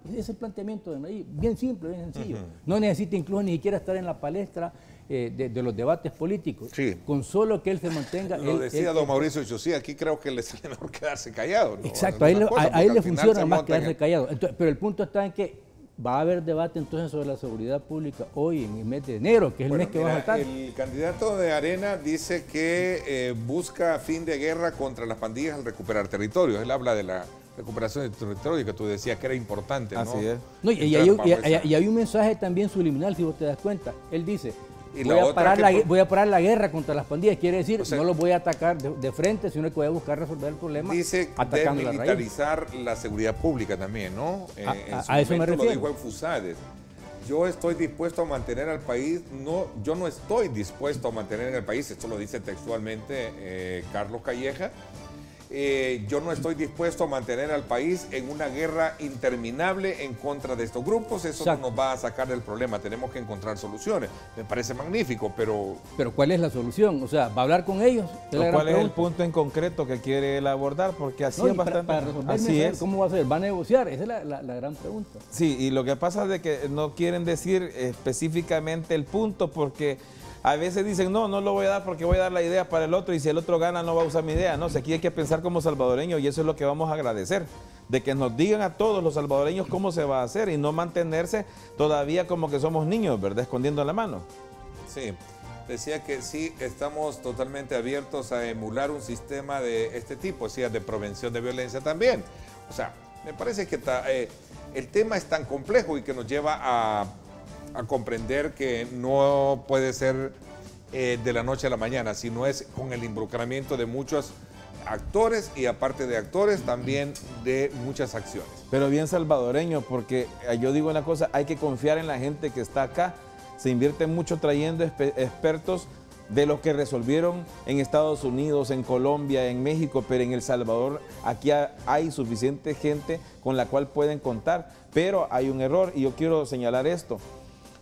Ese es el planteamiento de Nayib, bien simple, bien sencillo. No necesita incluso ni siquiera estar en la palestra de los debates políticos. Sí. Con solo que él se mantenga... Lo decía don Mauricio Chusí, aquí creo que le sale mejor quedarse callado, ¿no? Exacto, a él le funciona más quedarse callado. Entonces, pero el punto está en que va a haber debate entonces sobre la seguridad pública hoy en el mes de enero, que es el mes que va a faltar. El candidato de Arena dice que busca fin de guerra contra las pandillas al recuperar territorios. Él habla de la recuperación de territorio que tú decías que era importante, ¿no? Así es. No, y hay un mensaje también subliminal, si vos te das cuenta. Él dice, voy a parar la guerra contra las pandillas. Quiere decir, no los voy a atacar de frente, sino que voy a buscar resolver el problema. Dice desmilitarizar la seguridad pública también, ¿no? A eso me refiero. Lo dijo en Fusades. Yo estoy dispuesto a mantener al país, yo no estoy dispuesto a mantener en el país, esto lo dice textualmente Carlos Calleja, yo no estoy dispuesto a mantener al país en una guerra interminable en contra de estos grupos, eso no nos va a sacar del problema, tenemos que encontrar soluciones. Me parece magnífico, pero... Pero ¿cuál es la solución? O sea, ¿va a hablar con ellos? ¿Cuál es el punto en concreto que quiere él abordar? Porque así es bastante... Para resolver, ¿cómo va a ser? ¿Va a negociar? Esa es la gran pregunta. Sí, y lo que pasa es de que no quieren decir específicamente el punto porque... A veces dicen, no lo voy a dar porque voy a dar la idea para el otro y si el otro gana no va a usar mi idea. No, aquí hay que pensar como salvadoreños y eso es lo que vamos a agradecer. De que nos digan a todos los salvadoreños cómo se va a hacer y no mantenerse todavía como que somos niños, ¿verdad? Escondiendo la mano. Sí, decía que sí, estamos totalmente abiertos a emular un sistema de este tipo, decía, de prevención de violencia también. O sea, me parece que el tema es tan complejo y que nos lleva a comprender que no puede ser de la noche a la mañana, sino es con el involucramiento de muchos actores y aparte de actores también de muchas acciones. Pero bien salvadoreño, porque yo digo una cosa, hay que confiar en la gente que está acá, se invierte mucho trayendo expertos de los que resolvieron en Estados Unidos, en Colombia, en México, pero en El Salvador aquí hay suficiente gente con la cual pueden contar, pero hay un error y yo quiero señalar esto.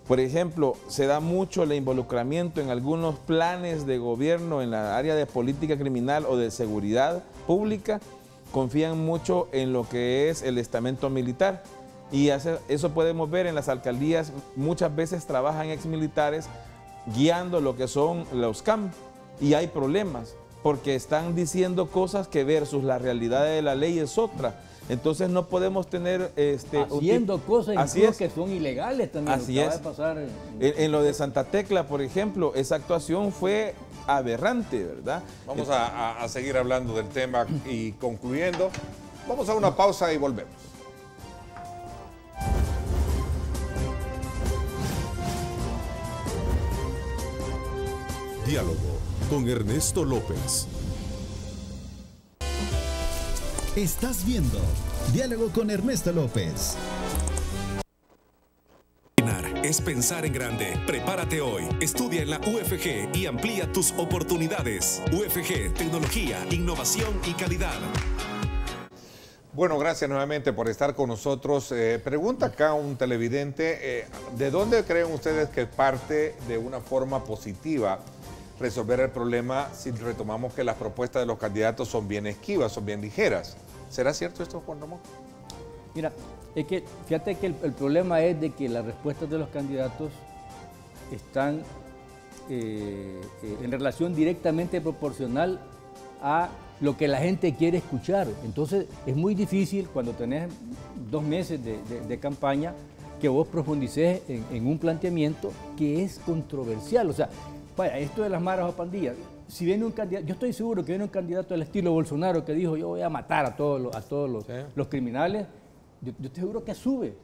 Por ejemplo, se da mucho el involucramiento en algunos planes de gobierno en la área de política criminal o de seguridad pública, confían mucho en lo que es el estamento militar y eso podemos ver en las alcaldías, muchas veces trabajan exmilitares guiando lo que son los CAM y hay problemas porque están diciendo cosas que versus la realidad de la ley es otra. Entonces no podemos tener... haciendo cosas que son ilegales también. Así es. En lo de Santa Tecla, por ejemplo, esa actuación fue aberrante, ¿verdad? Vamos a seguir hablando del tema y concluyendo. Vamos a una pausa y volvemos. Diálogo con Ernesto López. Estás viendo Diálogo con Ernesto López. Es pensar en grande. Prepárate hoy. Estudia en la UFG y amplía tus oportunidades. UFG, tecnología, innovación y calidad. Bueno, gracias nuevamente por estar con nosotros. Pregunta acá un televidente, ¿de dónde creen ustedes que parte de una forma positiva resolver el problema si retomamos que las propuestas de los candidatos son bien esquivas, son bien ligeras? ¿Será cierto esto, Juan Ramón? Mira, es que fíjate que el problema es de que las respuestas de los candidatos están en relación directamente proporcional a lo que la gente quiere escuchar. Entonces es muy difícil cuando tenés 2 meses de campaña que vos profundices en un planteamiento que es controversial. O sea, vaya, esto de las maras o pandillas, si viene un candidato, yo estoy seguro que viene un candidato del estilo Bolsonaro que dijo yo voy a matar a todos los criminales, yo estoy seguro que sube.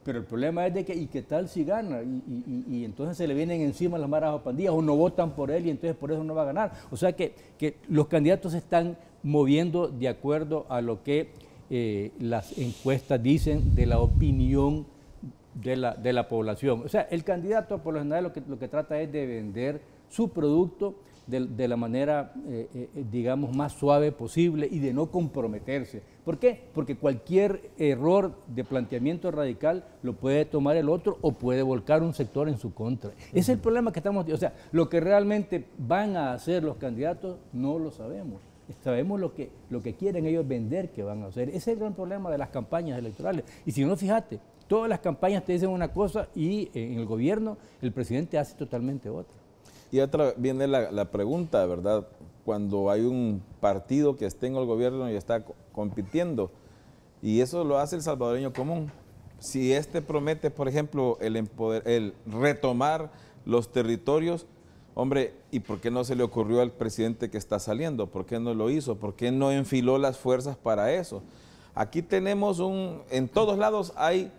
Pero el problema es de que, ¿y qué tal si gana? Y entonces se le vienen encima las maras o pandillas o no votan por él y entonces por eso no va a ganar. O sea que los candidatos se están moviendo de acuerdo a lo que las encuestas dicen de la opinión de la población. O sea, el candidato por lo general lo que trata es de vender su producto de la manera, digamos, más suave posible y de no comprometerse. ¿Por qué? Porque cualquier error de planteamiento radical lo puede tomar el otro o puede volcar un sector en su contra. Ese es el problema que estamos... O sea, lo que realmente van a hacer los candidatos no lo sabemos. Sabemos lo que quieren ellos vender que van a hacer. Ese es el gran problema de las campañas electorales. Y si no, fíjate, todas las campañas te dicen una cosa y en el gobierno el presidente hace totalmente otra. Y otra viene la pregunta, ¿verdad? Cuando hay un partido que esté en el gobierno y está compitiendo, y eso lo hace el salvadoreño común. Si este promete, por ejemplo, el retomar los territorios, hombre, ¿y por qué no se le ocurrió al presidente que está saliendo? ¿Por qué no lo hizo? ¿Por qué no enfiló las fuerzas para eso? Aquí tenemos en todos lados hay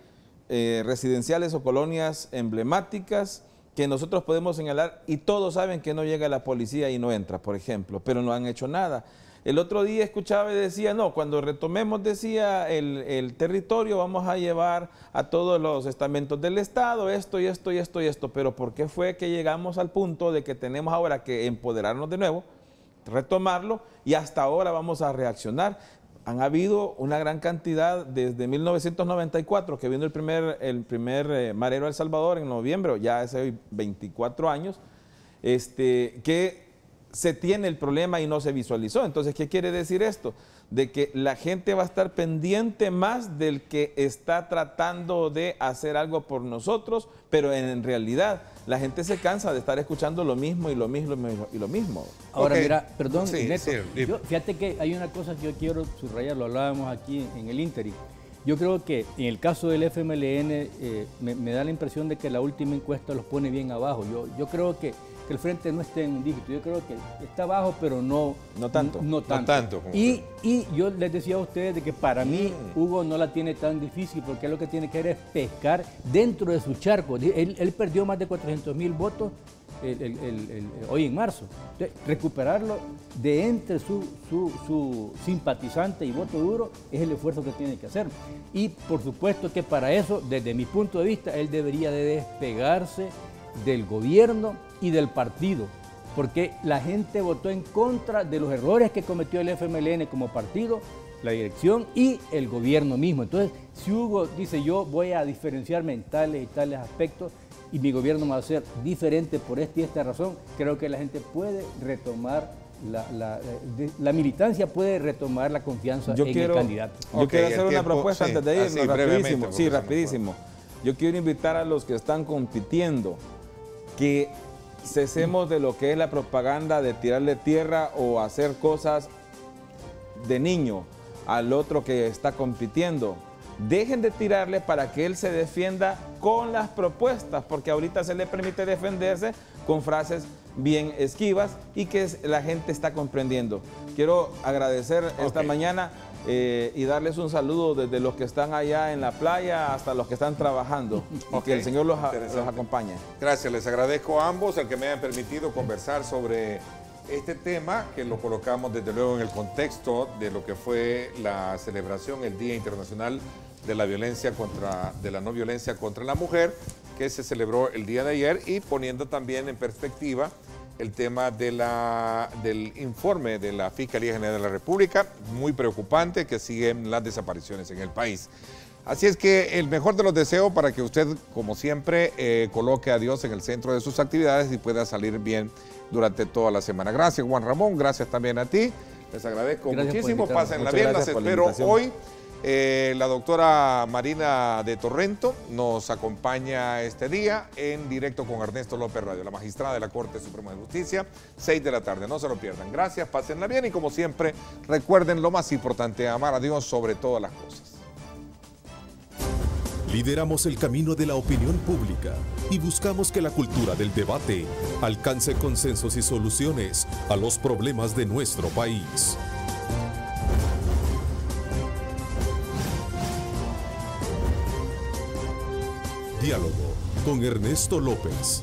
residenciales o colonias emblemáticas que nosotros podemos señalar y todos saben que no llega la policía y no entra, por ejemplo, pero no han hecho nada. El otro día escuchaba y decía, no, cuando retomemos, decía, el territorio, vamos a llevar a todos los estamentos del Estado, esto y esto y esto y esto, pero ¿por qué fue que llegamos al punto de que tenemos ahora que empoderarnos de nuevo, retomarlo y hasta ahora vamos a reaccionar? Han habido una gran cantidad desde 1994, que vino el primer marero a El Salvador en noviembre, ya hace 24 años, que se tiene el problema y no se visualizó. Entonces, ¿qué quiere decir esto? De que la gente va a estar pendiente más del que está tratando de hacer algo por nosotros, pero en realidad la gente se cansa de estar escuchando lo mismo y lo mismo y lo mismo. Ahora, mira, perdón, sí, Neto, sí. fíjate que hay una cosa que yo quiero subrayar, lo hablábamos aquí en el Interi. Yo creo que en el caso del FMLN me da la impresión de que la última encuesta los pone bien abajo. Yo creo que el frente no esté en un dígito, yo creo que está abajo, pero no tanto. Y yo les decía a ustedes de que para mí Hugo no la tiene tan difícil porque lo que tiene que hacer es pescar dentro de su charco. Él perdió más de 400,000 votos hoy en marzo. Entonces, recuperarlo de entre su simpatizante y voto duro es el esfuerzo que tiene que hacer. Y por supuesto que para eso, desde mi punto de vista, él debería de despegarse del gobierno y del partido, porque la gente votó en contra de los errores que cometió el FMLN como partido, la dirección y el gobierno mismo. Entonces, si Hugo dice yo voy a diferenciarme en tales y tales aspectos y mi gobierno va a ser diferente por esta y esta razón, creo que la gente puede retomar, la militancia puede retomar la confianza en el candidato. Yo quiero hacer una propuesta antes de irnos, rapidísimo. Sí, rapidísimo. Yo quiero invitar a los que están compitiendo que cesemos de lo que es la propaganda de tirarle tierra o hacer cosas de niño al otro que está compitiendo. Dejen de tirarle para que él se defienda con las propuestas, porque ahorita se le permite defenderse con frases bien esquivas y que la gente está comprendiendo. Quiero agradecer esta mañana y darles un saludo desde los que están allá en la playa hasta los que están trabajando y que el Señor los acompañe. Gracias, les agradezco a ambos el que me hayan permitido conversar sobre este tema, que lo colocamos desde luego en el contexto de lo que fue la celebración, el Día Internacional de la No Violencia contra la Mujer, que se celebró el día de ayer, y poniendo también en perspectiva el tema del informe de la Fiscalía General de la República, muy preocupante, que siguen las desapariciones en el país. Así es que el mejor de los deseos para que usted, como siempre, coloque a Dios en el centro de sus actividades y pueda salir bien durante toda la semana. Gracias, Juan Ramón, gracias también a ti. Les agradezco muchísimo, pásenla bien, las espero hoy. La doctora Marina de Torrento nos acompaña este día en directo con Ernesto López Radio, la magistrada de la Corte Suprema de Justicia, 6 de la tarde. No se lo pierdan. Gracias, pásenla bien y como siempre, recuerden lo más importante, amar a Dios sobre todas las cosas. Lideramos el camino de la opinión pública y buscamos que la cultura del debate alcance consensos y soluciones a los problemas de nuestro país. Diálogo con Ernesto López.